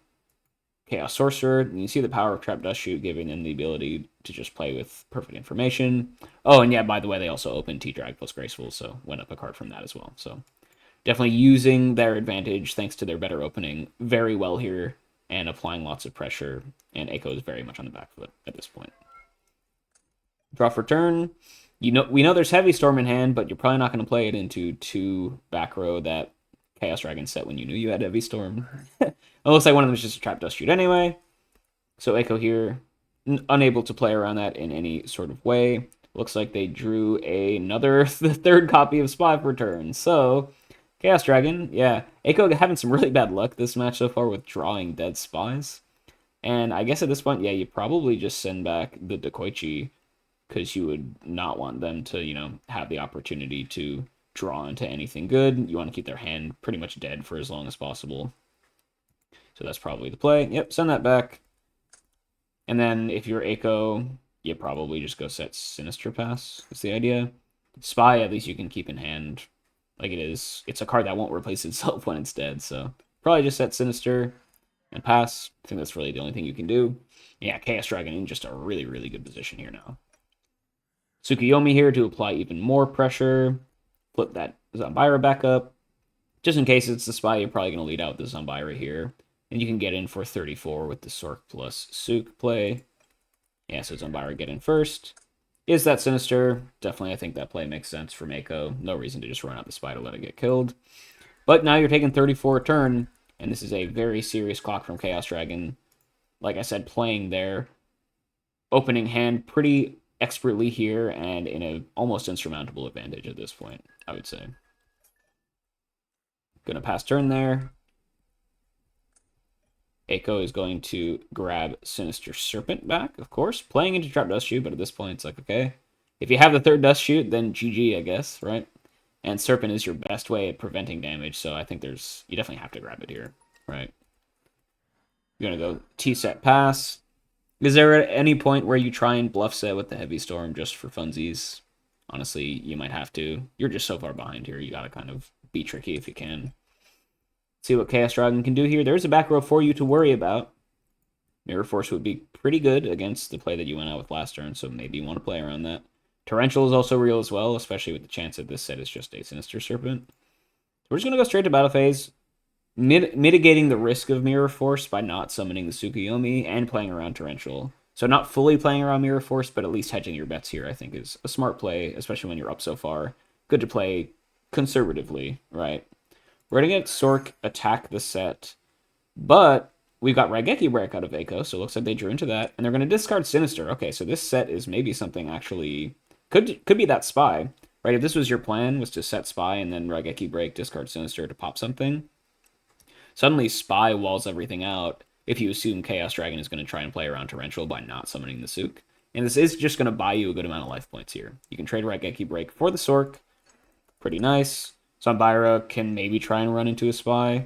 Chaos Sorcerer. And you see the power of Trap Dust Shoot giving them the ability to just play with perfect information. Oh, and yeah, by the way, they also opened T-Drag plus Graceful, so went up a card from that as well. So definitely using their advantage thanks to their better opening very well here and applying lots of pressure. And Eiko is very much on the back foot at this point. Draw for turn. We know there's Heavy Storm in hand, but you're probably not going to play it into 2 back row that Chaos Dragon set when you knew you had Heavy Storm. It looks like one of them is just a Trap Dust Shoot anyway. So Eiko here, unable to play around that in any sort of way. Looks like they drew the 3rd copy of Spy for turn. So Chaos Dragon, yeah. Eiko having some really bad luck this match so far with drawing dead Spies. And I guess at this point, yeah, you probably just send back the Dekoichi because you would not want them to, have the opportunity to draw into anything good. You want to keep their hand pretty much dead for as long as possible. So that's probably the play. Yep, send that back. And then if you're Eiko, you probably just go set Sinister Pass. That's the idea. Spy, at least you can keep in hand. Like it is. It's a card that won't replace itself when it's dead. So probably just set Sinister and pass. I think that's really the only thing you can do. Yeah, Chaos Dragon in just a really, really good position here now. Tsukuyomi here to apply even more pressure. Flip that Zanbaira back up. Just in case it's the spy, you're probably going to lead out with the Zanbaira here. And you can get in for 34 with the Sork plus Suk play. Yeah, so Zanbaira get in first. Is that sinister? Definitely, I think that play makes sense for Mako. No reason to just run out the spy to let it get killed. But now you're taking 34 a turn, and this is a very serious clock from Chaos Dragon. Like I said, playing their opening hand pretty expertly here and in an almost insurmountable advantage at this point, I would say. Gonna pass turn there. Eiko is going to grab Sinister Serpent back, of course. Playing into Trap Dust Shoot, but at this point it's like, okay. If you have the third Dust Shoot, then GG, I guess, right? And Serpent is your best way at preventing damage, so I think you definitely have to grab it here, right? You're gonna go T-set pass. Is there at any point where you try and bluff set with the Heavy Storm just for funsies? Honestly, you might have to. You're just so far behind here, you gotta kind of be tricky if you can. See what Chaos Dragon can do here. There's a back row for you to worry about. Mirror Force would be pretty good against the play that you went out with last turn, so maybe you want to play around that. Torrential is also real as well, especially with the chance that this set is just a Sinister Serpent. So we're just going to go straight to battle phase, mitigating the risk of Mirror Force by not summoning the Tsukuyomi and playing around Torrential. So not fully playing around Mirror Force, but at least hedging your bets here, I think, is a smart play, especially when you're up so far. Good to play conservatively, right? We're going to get Sork attack the set, but we've got Raigeki Break out of Eiko, so it looks like they drew into that, and they're going to discard Sinister. Okay, so this set is maybe something actually... Could be that Spy, right? If this was your plan, was to set Spy and then Raigeki Break, discard Sinister to pop something, suddenly Spy walls everything out if you assume Chaos Dragon is going to try and play around Torrential by not summoning the Suk. And this is just going to buy you a good amount of life points here. You can trade Raigeki Break for the Sork. Pretty nice. Zanbaira can maybe try and run into a Spy,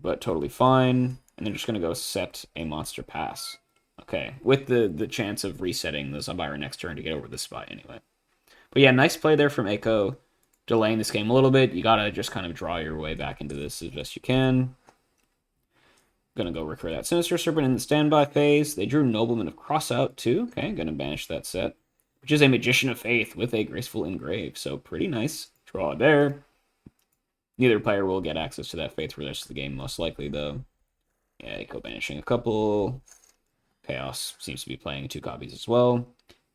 but totally fine. And they're just going to go set a monster pass. Okay, with the chance of resetting the Zanbaira next turn to get over the Spy anyway. But yeah, nice play there from Eiko, delaying this game a little bit. You got to just kind of draw your way back into this as best you can. Gonna go recur that Sinister Serpent in the standby phase. They drew Nobleman of Crossout too. Okay, gonna banish that set, which is a Magician of Faith with a Graceful Engrave. So pretty nice draw there. Neither player will get access to that Faith for the rest of the game, most likely, though. Yeah, Eiko banishing a couple. Chaos seems to be playing 2 copies as well.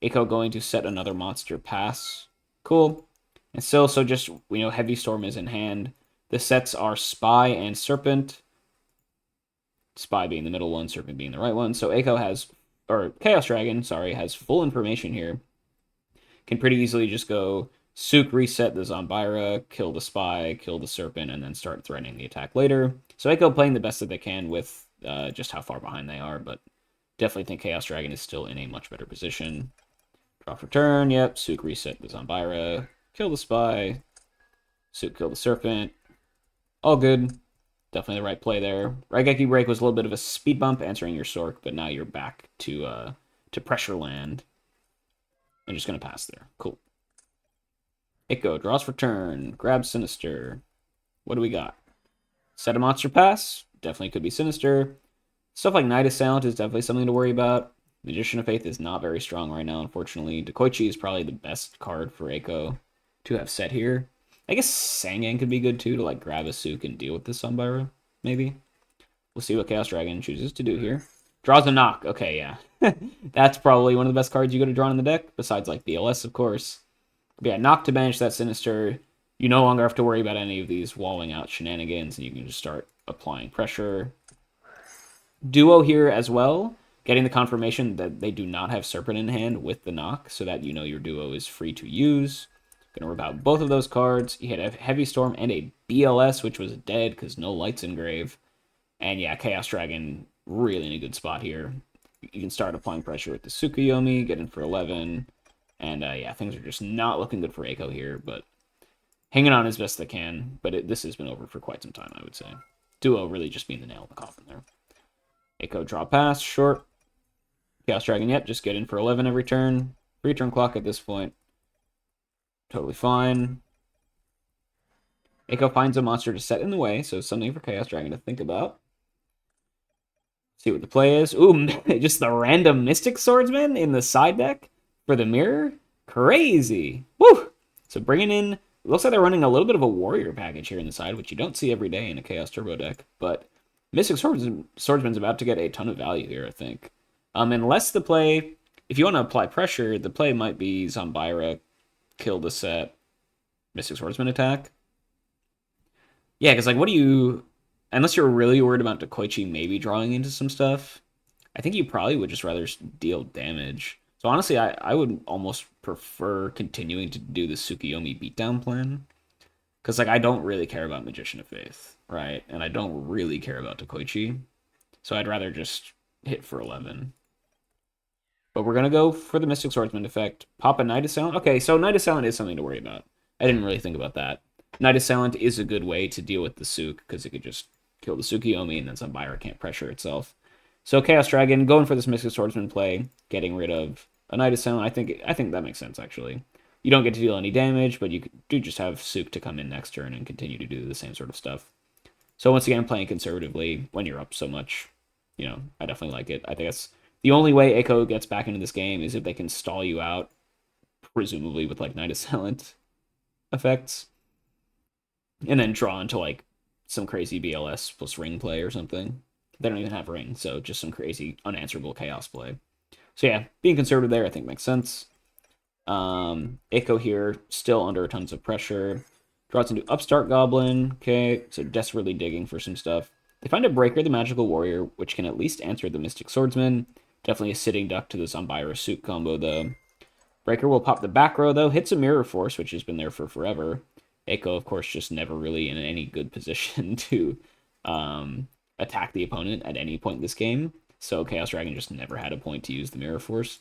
Eiko going to set another monster pass. Cool. And still, so just, Heavy Storm is in hand. The sets are Spy and Serpent. Spy being the middle one, Serpent being the right one. So Eiko Chaos Dragon, has full information here. Can pretty easily just go Suk, reset the Zanbaira, kill the Spy, kill the Serpent, and then start threatening the attack later. So Eiko playing the best that they can with just how far behind they are, but definitely think Chaos Dragon is still in a much better position. Draw for turn, yep. Suk, reset the Zanbaira, kill the Spy, Suk, kill the Serpent. All good. Definitely the right play there. Raigeki Break was a little bit of a speed bump answering your Sork, but now you're back to pressure land. I'm just going to pass there. Cool. Eiko draws for turn. Grabs Sinister. What do we got? Set a monster pass. Definitely could be Sinister. Stuff like Night Assailant is definitely something to worry about. Magician of Faith is not very strong right now, unfortunately. Dekoichi is probably the best card for Eiko to have set here. I guess Sangan could be good too, to grab a Suk and deal with this Zanbaira, maybe. We'll see what Chaos Dragon chooses to do here. Draws a knock. Okay, yeah. That's probably one of the best cards you could have drawn in the deck, besides BLS, of course. But yeah, knock to banish that Sinister. You no longer have to worry about any of these walling out shenanigans, and you can just start applying pressure. Duo here as well, getting the confirmation that they do not have Serpent in hand with the knock, so that your duo is free to use. Gonna rip out both of those cards. He had a Heavy Storm and a BLS, which was dead because no Lights Engrave. And yeah, Chaos Dragon really in a good spot here. You can start applying pressure with the Tsukuyomi, get in for 11. And yeah, things are just not looking good for Eiko here, but hanging on as best they can. But this has been over for quite some time, I would say. Duo really just being the nail in the coffin there. Eiko draw pass, short. Chaos Dragon, yep, just get in for 11 every turn. 3-turn clock at this point. Totally fine. Eiko finds a monster to set in the way, so something for Chaos Dragon to think about. See what the play is. Ooh, just the random Mystic Swordsman in the side deck for the mirror. Crazy. Woo! So bringing in, looks like they're running a little bit of a warrior package here in the side, which you don't see every day in a Chaos Turbo deck. But Mystic Swordsman's about to get a ton of value here, I think. Unless the play, if you want to apply pressure, the play might be Zombira, kill the set, Mystic Swordsman attack. Yeah, because like, what do you? Unless you're really worried about Dekoichi maybe drawing into some stuff, I think you probably would just rather deal damage. So honestly, I would almost prefer continuing to do the Tsukiyomi beatdown plan. Because like I don't really care about Magician of Faith, right? And I don't really care about Dekoichi. So I'd rather just hit for 11. But we're gonna go for the Mystic Swordsman effect. Pop a Night Assailant. Okay, so Night Assailant is something to worry about. I didn't really think about that. Night Assailant is a good way to deal with the Suk, because it could just kill the Tsukiyomi and then Zombira can't pressure itself. So Chaos Dragon, going for this Mystic Swordsman play, getting rid of a Night Assailant, I think that makes sense, actually. You don't get to deal any damage, but you do just have Suk to come in next turn and continue to do the same sort of stuff. So once again, playing conservatively when you're up so much, I definitely like it. I think that's the only way Echo gets back into this game is if they can stall you out, presumably with like Night Assailant effects, and then draw into like some crazy BLS plus ring play or something. They don't even have ring, so just some crazy unanswerable chaos play. So yeah, being conservative there I think makes sense. Echo here, still under tons of pressure. Draws into Upstart Goblin. Okay, so desperately digging for some stuff. They find a Breaker, the Magical Warrior, which can at least answer the Mystic Swordsman. Definitely a sitting duck to the Zombira Suk combo, though. Breaker will pop the back row, though. Hits a Mirror Force, which has been there for forever. Echo, of course, just never really in any good position to attack the opponent at any point in this game. So Chaos Dragon just never had a point to use the Mirror Force.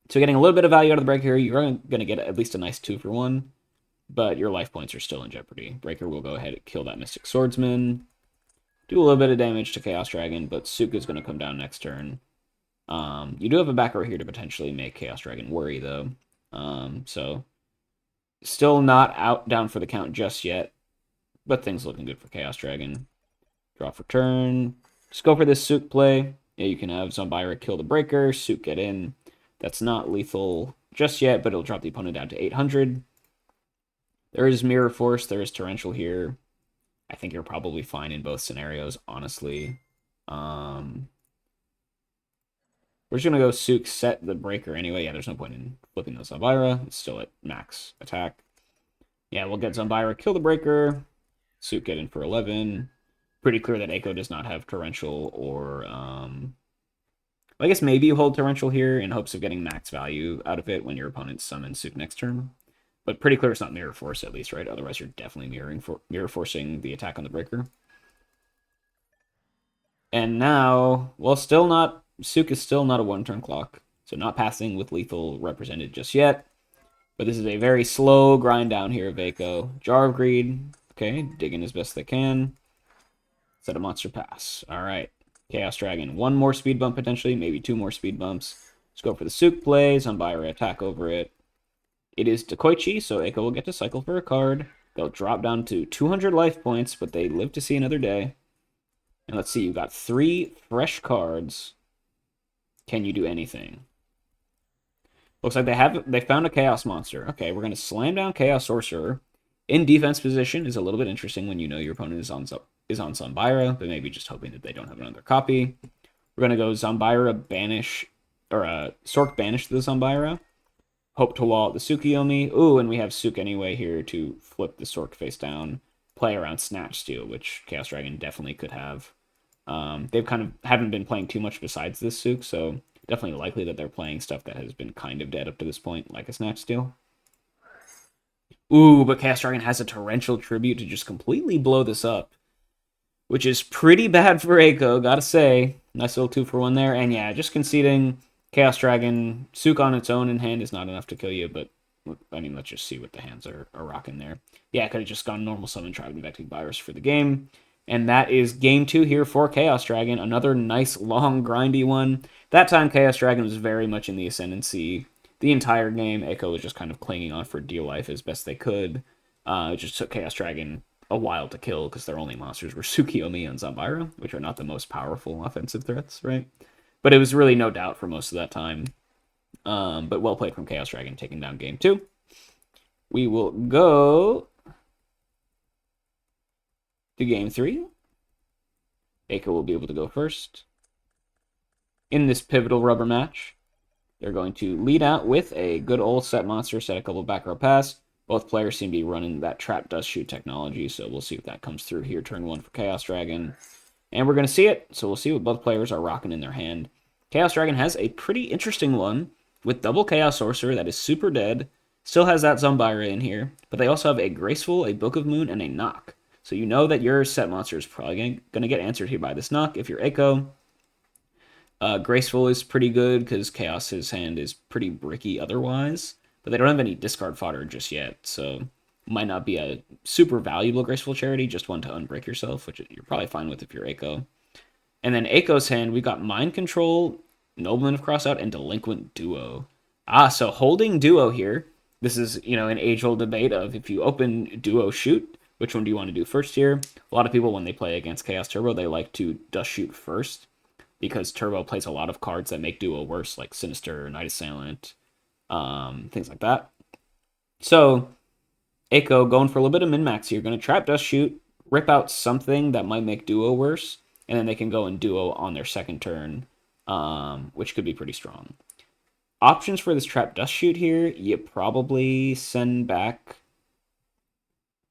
So getting a little bit of value out of the Breaker here, you're going to get at least a nice 2-for-1, but your life points are still in jeopardy. Breaker will go ahead and kill that Mystic Swordsman, do a little bit of damage to Chaos Dragon, but Suk is going to come down next turn. You do have a back row here to potentially make Chaos Dragon worry, though. So still not out down for the count just yet, but things looking good for Chaos Dragon. Draw for turn. Just go for this Suk play. Yeah, you can have Zombira kill the Breaker, Suk get in. That's not lethal just yet, but it'll drop the opponent down to 800. There is Mirror Force. There is Torrential here. I think you're probably fine in both scenarios, honestly. We're just going to go Suk set the Breaker anyway. Yeah, there's no point in flipping the Zombira. It's still at max attack. Yeah, we'll get Zombira, kill the Breaker. Suk get in for 11. Pretty clear that Echo does not have Torrential or... I guess maybe you hold Torrential here in hopes of getting max value out of it when your opponent summons Suk next turn. But pretty clear it's not Mirror Force at least, right? Otherwise you're definitely Mirror Forcing the attack on the Breaker. And now, well, still not... Suk is still not a one-turn clock. So not passing with lethal represented just yet. But this is a very slow grind down here of Echo. Jar of Greed. Okay, digging as best they can. Set a monster pass. All right. Chaos Dragon. One more speed bump potentially, maybe 2 more speed bumps. Let's go for the Suk play. Zombira attack over it. It is Dekoichi, so Echo will get to cycle for a card. They'll drop down to 200 life points, but they live to see another day. And let's see, you've got 3 fresh cards. Can you do anything? Looks like they found a Chaos Monster. Okay, we're going to slam down Chaos Sorcerer. In defense position is a little bit interesting when you know your opponent is on Zombira, but maybe just hoping that they don't have another copy. We're going to go Zombira banish, or Sork banish the Zombira. Hope to wall out the Tsukiyomi. Ooh, and we have Suk anyway here to flip the Sork face down. Play around Snatch Steal, which Chaos Dragon definitely could have. They've kind of haven't been playing too much besides this Suk, so definitely likely that they're playing stuff that has been kind of dead up to this point, like a Snatch Steal. Ooh, but Chaos Dragon has a Torrential Tribute to just completely blow this up, which is pretty bad for Echo, gotta say. Nice little 2-for-1 there. And yeah, just conceding Chaos Dragon. Suk on its own in hand is not enough to kill you, but I mean, let's just see what the hands are rocking there. Yeah, could have just gone normal summon Tribe Infecting Virus for the game. And that is game 2 here for Chaos Dragon. Another nice, long, grindy one. That time, Chaos Dragon was very much in the ascendancy. The entire game, Echo was just kind of clinging on for deal life as best they could. It just took Chaos Dragon a while to kill because their only monsters were Tsukiyomi and Zombira, which are not the most powerful offensive threats, right? But it was really no doubt for most of that time. But well played from Chaos Dragon, taking down game 2. We will go to game 3. Eiko will be able to go first. In this pivotal rubber match, they're going to lead out with a good old set monster, set a couple back row pass. Both players seem to be running that trap dust shoot technology, so we'll see if that comes through here. Turn 1 for Chaos Dragon. And we're going to see it, so we'll see what both players are rocking in their hand. Chaos Dragon has a pretty interesting one with double Chaos Sorcerer that is super dead. Still has that Zombira in here, but they also have a Graceful, a Book of Moon, and a Knock. So you know that your set monster is probably going to get answered here by this Knock if you're Eiko. Graceful is pretty good because Chaos's hand is pretty bricky otherwise, but they don't have any discard fodder just yet, so might not be a super valuable Graceful Charity, just one to unbreak yourself, which you're probably fine with if you're Eiko. And then Eiko's hand, we got Mind Control, Nobleman of Crossout, and Delinquent Duo. So holding Duo here. This is, an age-old debate of if you open Duo Shoot, which one do you want to do first here? A lot of people, when they play against Chaos Turbo, they like to Dust Shoot first, because Turbo plays a lot of cards that make Duo worse, like Sinister, Night Assailant, things like that. So, Eiko going for a little bit of min-max here. Going to Trap Dust Shoot, rip out something that might make Duo worse, and then they can go and Duo on their second turn, which could be pretty strong. Options for this Trap Dust Shoot here, you probably send back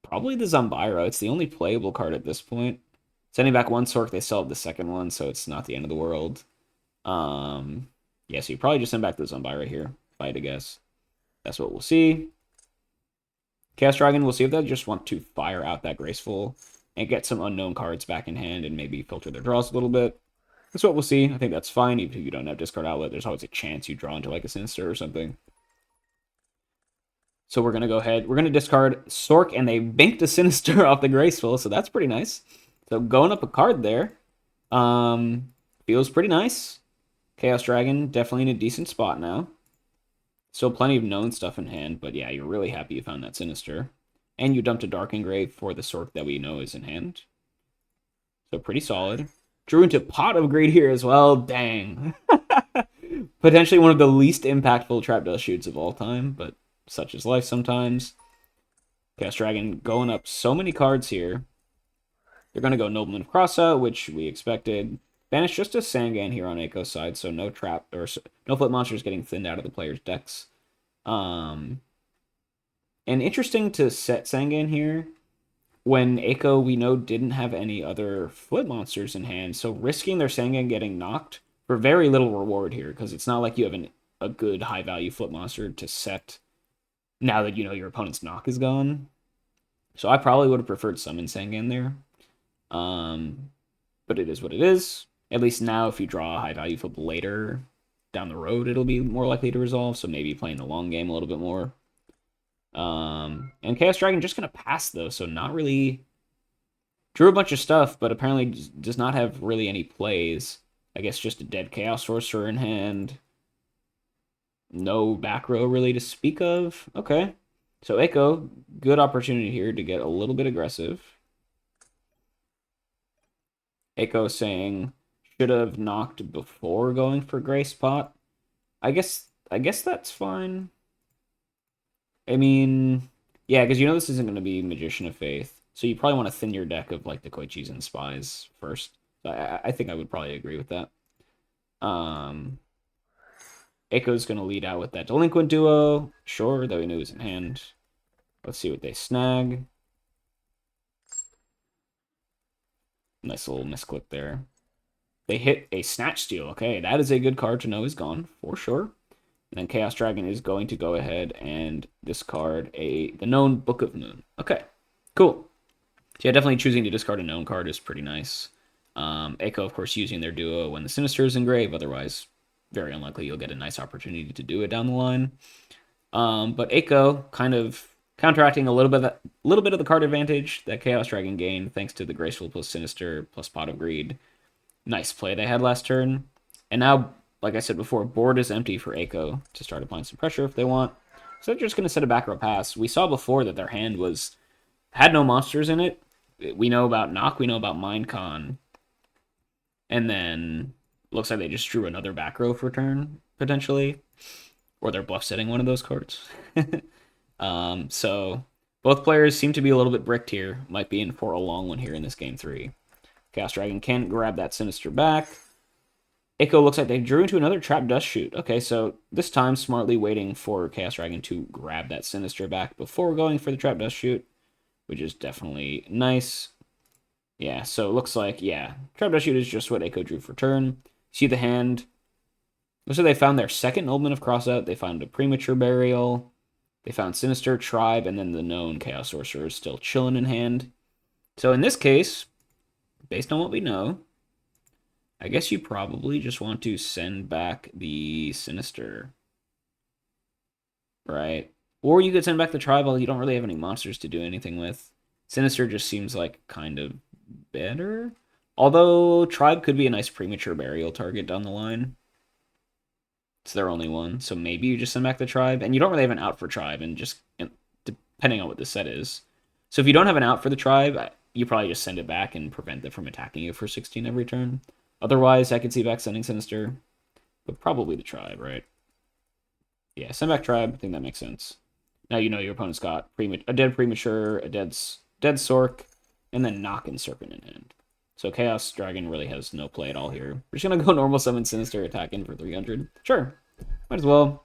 probably the Zombira. It's the only playable card at this point. Sending back one Sork, they still have the second one, so it's not the end of the world. Yeah, so you probably just send back the Zombira here, if I had to guess. That's what we'll see. Chaos Dragon, we'll see if they just want to fire out that Graceful and get some unknown cards back in hand and maybe filter their draws a little bit. That's what we'll see. I think that's fine. Even if you don't have discard outlet, there's always a chance you draw into like a Sinister or something. So we're going to go ahead. We're going to discard Sork, and they banked a Sinister off the Graceful, so that's pretty nice. So going up a card there feels pretty nice. Chaos Dragon definitely in a decent spot now. Still plenty of known stuff in hand, but yeah, you're really happy you found that Sinister. And you dumped a Dark Engrave for the Sork that we know is in hand. So pretty solid. Drew into Pot of Greed here as well. Dang. Potentially one of the least impactful Trap Dust Shoots of all time, but such is life sometimes. Chaos Dragon going up so many cards here. They're going to go Nobleman of Crossout, which we expected. Banish just a Sangan here on Eiko's side, so no trap or no flip monsters getting thinned out of the player's decks. And interesting to set Sangan here when Eiko, we know, didn't have any other flip monsters in hand, so risking their Sangan getting knocked for very little reward here, because it's not like you have a good high-value flip monster to set now that you know your opponent's knock is gone. So I probably would have preferred Summon Sangan there. But it is what it is. At least now, if you draw a high-value flip later down the road, it'll be more likely to resolve, so maybe playing the long game a little bit more. And Chaos Dragon just going to pass, though, so not really... Drew a bunch of stuff, but apparently does not have really any plays. I guess just a dead Chaos Sorcerer in hand. No back row really to speak of. Okay. So Eiko, good opportunity here to get a little bit aggressive. Eiko saying, should have knocked before going for Grace Pot. I guess that's fine. I mean, yeah, because you know this isn't going to be Magician of Faith. So you probably want to thin your deck of like the Koichis and Spies first. So I think I would probably agree with that. Eiko's going to lead out with that Delinquent Duo. Sure, though he knew it was in hand. Let's see what they snag. Nice little misclick there. They hit a Snatch Steal. Okay, that is a good card to know is gone, for sure. And then Chaos Dragon is going to go ahead and discard the known Book of Moon. Okay, cool. So yeah, definitely choosing to discard a known card is pretty nice. Eiko, of course, using their Duo when the Sinister is in grave. Otherwise, very unlikely you'll get a nice opportunity to do it down the line. But Eiko kind of counteracting a little bit of the card advantage that Chaos Dragon gained thanks to the Graceful plus Sinister plus Pot of Greed. Nice play they had last turn. And now, like I said before, board is empty for Eiko to start applying some pressure if they want. So they're just going to set a back row pass. We saw before that their hand had no monsters in it. We know about Knock, we know about Mindcon. And then looks like they just drew another back row for turn, potentially. or they're bluff setting one of those cards. So both players seem to be a little bit bricked here. Might be in for a long one here in this game 3. Chaos Dragon can't grab that Sinister back. Echo looks like they drew into another Trap Dust Shoot. Okay, so this time smartly waiting for Chaos Dragon to grab that Sinister back before going for the Trap Dust Shoot, which is definitely nice. Yeah, so it looks like, yeah, Trap Dust Shoot is just what Echo drew for turn. See the hand. Looks like they found their second Nobleman of Crossout. They found a Premature Burial. They found Sinister, Tribe, and then the known Chaos Sorcerer is still chilling in hand. So in this case, based on what we know, I guess you probably just want to send back the Sinister. Right? Or you could send back the Tribal. You don't really have any monsters to do anything with. Sinister just seems like kind of better. Although Tribe could be a nice Premature Burial target down the line. It's their only one. So maybe you just send back the Tribe. And you don't really have an out for Tribe, and just depending on what the set is. So if you don't have an out for the Tribe, you probably just send it back and prevent them from attacking you for 16 every turn. Otherwise, I could see back sending Sinister. But probably the Tribe, right? Yeah, send back Tribe. I think that makes sense. Now you know your opponent's got a dead Premature, a dead Sork, and then Knock and Serpent in hand. So Chaos Dragon really has no play at all here. We're just going to go normal summon Sinister, attack in for 300. Sure, might as well.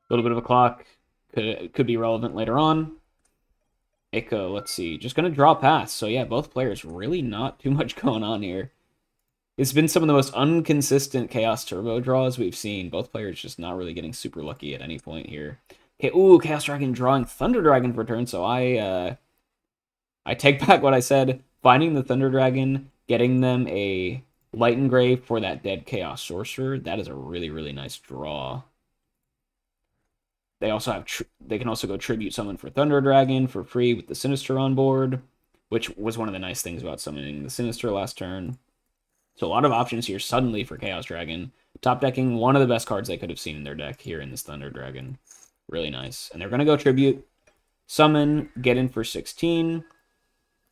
A little bit of a clock. Could be relevant later on. Echo, let's see. Just going to draw pass. So yeah, both players really not too much going on here. It's been some of the most inconsistent Chaos Turbo draws we've seen. Both players just not really getting super lucky at any point here. Okay, ooh, Chaos Dragon drawing Thunder Dragon for turn, so I take back what I said. Finding the Thunder Dragon, getting them a Light Engrave for that dead Chaos Sorcerer, that is a really, really nice draw. They also have they can also go Tribute Summon for Thunder Dragon for free with the Sinister on board, which was one of the nice things about summoning the Sinister last turn. So a lot of options here suddenly for Chaos Dragon. Top decking one of the best cards they could have seen in their deck here in this Thunder Dragon. Really nice. And they're going to go Tribute, Summon, get in for 16.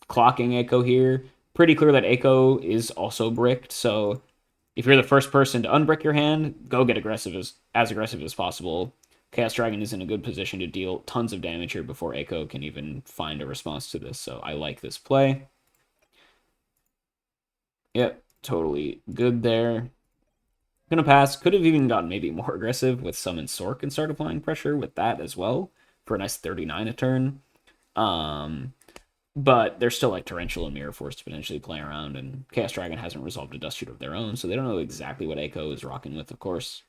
Clocking Echo here. Pretty clear that Echo is also bricked, so if you're the first person to unbrick your hand, go get as aggressive as possible. Chaos Dragon is in a good position to deal tons of damage here before Echo can even find a response to this, so I like this play. Yep, totally good there. Gonna pass. Could have even gotten maybe more aggressive with Summon Sork and start applying pressure with that as well for a nice 39 a turn. But there's still like Torrential and Mirror Force to potentially play around, and Chaos Dragon hasn't resolved a Dust Shoot of their own, so they don't know exactly what Echo is rocking with, of course.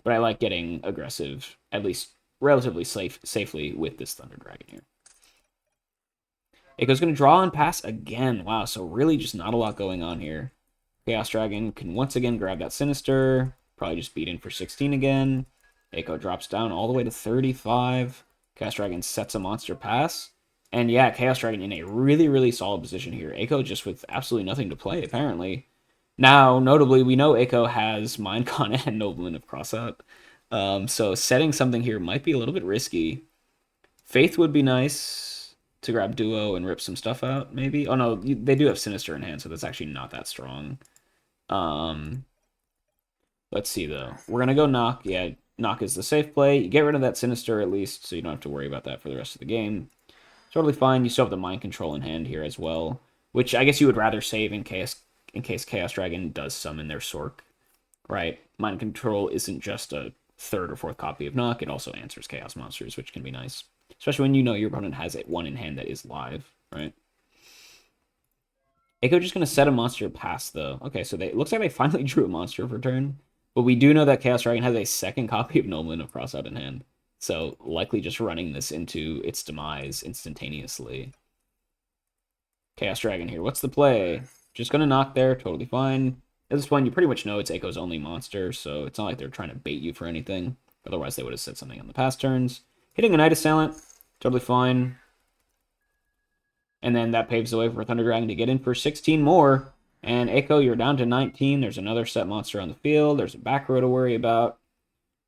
But I like getting aggressive, at least relatively safely with this Thunder Dragon here. Echo's going to draw and pass again. Wow, so really just not a lot going on here. Chaos Dragon can once again grab that Sinister, probably just beat in for 16 again. Echo drops down all the way to 35. Chaos Dragon sets a monster pass. And yeah, Chaos Dragon in a really, really solid position here. Echo just with absolutely nothing to play, apparently. Now, notably, we know Echo has Minecon and Nobleman of Crossout. So setting something here might be a little bit risky. Faith would be nice to grab Duo and rip some stuff out, maybe. Oh, no, they do have Sinister in hand, so that's actually not that strong. Let's see, though. We're going to go Knock. Yeah, Knock is the safe play. You get rid of that Sinister, at least, so you don't have to worry about that for the rest of the game. Totally fine. You still have the Mind Control in hand here as well, which I guess you would rather save in case Chaos Dragon does summon their Sork, right? Mind Control isn't just a third or fourth copy of Knock. It also answers Chaos Monsters, which can be nice, especially when you know your opponent has one in hand that is live, right? Echo just going to set a monster pass, though. Okay, so it looks like they finally drew a monster for turn, but we do know that Chaos Dragon has a second copy of Nobleman of Crossout in hand. So likely just running this into its demise instantaneously. Chaos Dragon here. What's the play? Just going to Knock there. Totally fine. At this point, you pretty much know it's Echo's only monster, so it's not like they're trying to bait you for anything. Otherwise, they would have said something on the past turns. Hitting a Night Assailant. Totally fine. And then that paves the way for Thunder Dragon to get in for 16 more. And Echo, you're down to 19. There's another set monster on the field. There's a back row to worry about.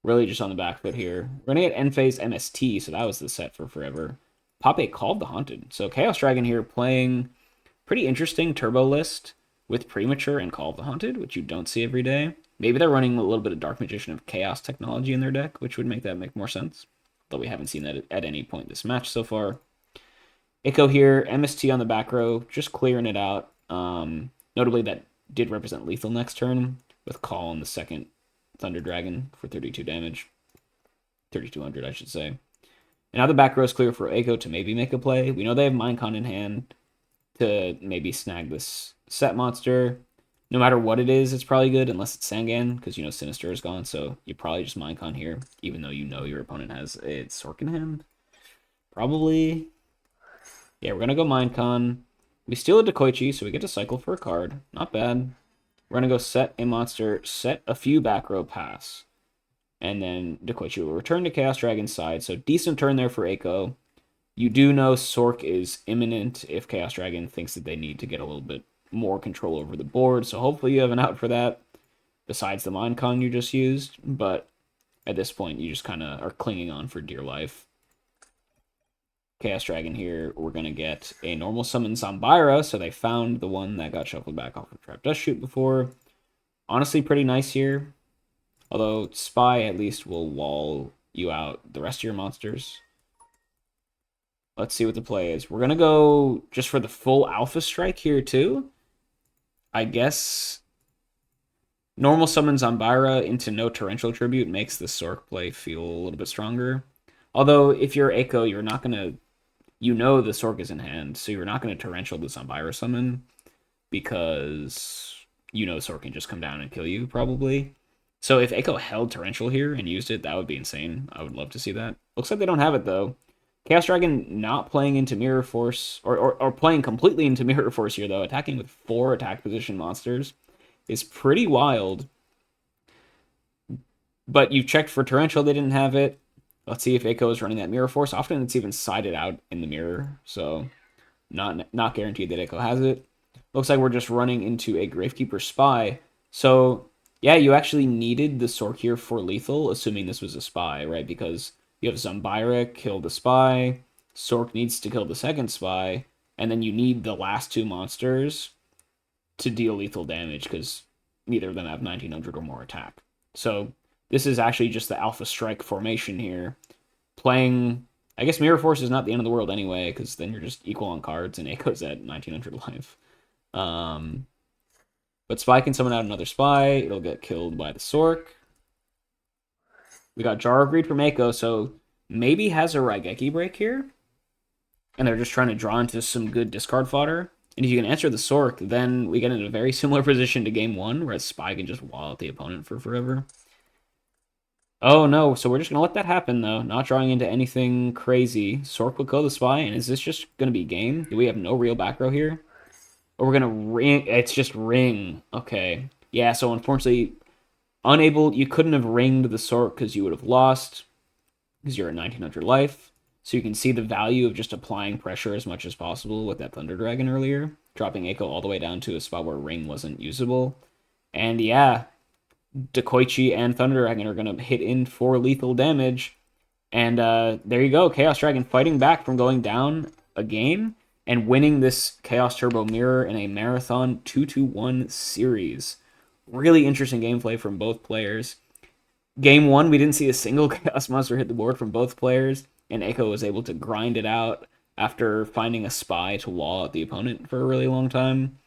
Really just on the back foot here. We're going to get End Phase MST, so that was the set for forever. Pop a Call of the Haunted. So Chaos Dragon here playing pretty interesting turbo list with Premature and Call of the Haunted, which you don't see every day. Maybe they're running a little bit of Dark Magician of Chaos technology in their deck, which would make that make more sense. Though we haven't seen that at any point this match so far. Echo here, MST on the back row, just clearing it out. Notably, that did represent lethal next turn, with Call on the second Thunder Dragon for 32 damage. 3,200, I should say. And now the back row is clear for Echo to maybe make a play. We know they have Minecon in hand to maybe snag this set monster. No matter what it is, it's probably good, unless it's Sangan, because you know Sinister is gone, so you probably just Minecon here, even though you know your opponent has a Sork in hand. Probably. Yeah, we're gonna go Minecon. We steal a Dekoichi, so we get to cycle for a card. Not bad. We're gonna go set a monster, set a few back row pass. And then Dekoichi will return to Chaos Dragon's side, so decent turn there for Echo. You do know Sork is imminent if Chaos Dragon thinks that they need to get a little bit more control over the board, so hopefully you have an out for that, besides the Minecon you just used, but at this point you just kind of are clinging on for dear life. Chaos Dragon here, we're going to get a normal summon Zambira, so they found the one that got shuffled back off of Trap Dust Shoot before. Honestly, pretty nice here. Although Spy at least will wall you out the rest of your monsters. Let's see what the play is. We're going to go just for the full Alpha Strike here too. I guess normal summon Zambira into no Torrential Tribute makes the Sork play feel a little bit stronger. Although if you're Echo, you're not going to... You know the Sork is in hand, so you're not going to Torrential the Zambira summon because you know Sork can just come down and kill you, probably. So if Echo held Torrential here and used it, that would be insane. I would love to see that. Looks like they don't have it, though. Chaos Dragon not playing into Mirror Force, or playing completely into Mirror Force here, though, attacking with 4 attack position monsters is pretty wild. But you checked for Torrential, they didn't have it. Let's see if Echo is running that Mirror Force. Often it's even sided out in the mirror, so not guaranteed that Echo has it. Looks like we're just running into a Gravekeeper Spy. So, yeah, you actually needed the Sork here for lethal, assuming this was a Spy, right? Because you have Zambira kill the Spy, Sork needs to kill the second Spy, and then you need the last 2 monsters to deal lethal damage, because neither of them have 1900 or more attack. So this is actually just the Alpha Strike formation here. Playing, I guess Mirror Force is not the end of the world anyway, because then you're just equal on cards, and Echo's at 1900 life. But Spy can summon out another Spy. It'll get killed by the Sork. We got Jar of Greed from Echo, so maybe has a Raigeki break here. And they're just trying to draw into some good discard fodder. And if you can answer the Sork, then we get in a very similar position to game 1, where Spy can just wall out the opponent for forever. Oh no, so we're just going to let that happen, though. Not drawing into anything crazy. Sork will kill the Spy, and is this just going to be game? Do we have no real back row here? Or we're going to ring... It's just ring. Okay. Yeah, so unfortunately, unable... You couldn't have ringed the Sork because you would have lost, because you're at 1900 life. So you can see the value of just applying pressure as much as possible with that Thunder Dragon earlier, dropping Echo all the way down to a spot where ring wasn't usable. And yeah, Dekoichi and Thunder Dragon are going to hit in for lethal damage. And there you go, Chaos Dragon fighting back from going down a game and winning this Chaos Turbo Mirror in a Marathon 2-1 series. Really interesting gameplay from both players. Game 1, we didn't see a single Chaos Monster hit the board from both players, and Echo was able to grind it out after finding a Spy to wall out the opponent for a really long time.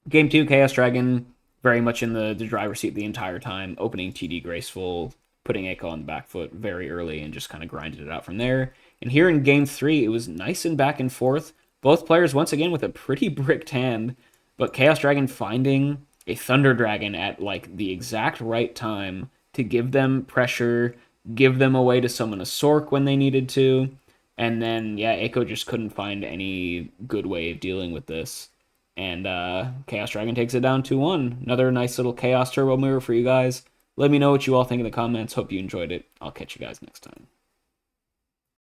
Game 2, Chaos Dragon very much in the driver's seat the entire time, opening TD graceful, putting Echo on the back foot very early, and just kind of grinded it out from there. And here in Game 3, it was nice and back and forth. Both players, once again, with a pretty bricked hand, but Chaos Dragon finding a Thunder Dragon at like the exact right time to give them pressure, give them a way to summon a Sork when they needed to. And then, yeah, Echo just couldn't find any good way of dealing with this. And Chaos Dragon takes it down 2-1. Another nice little Chaos Turbo Mirror for you guys. Let me know what you all think in the comments. Hope you enjoyed it. I'll catch you guys next time.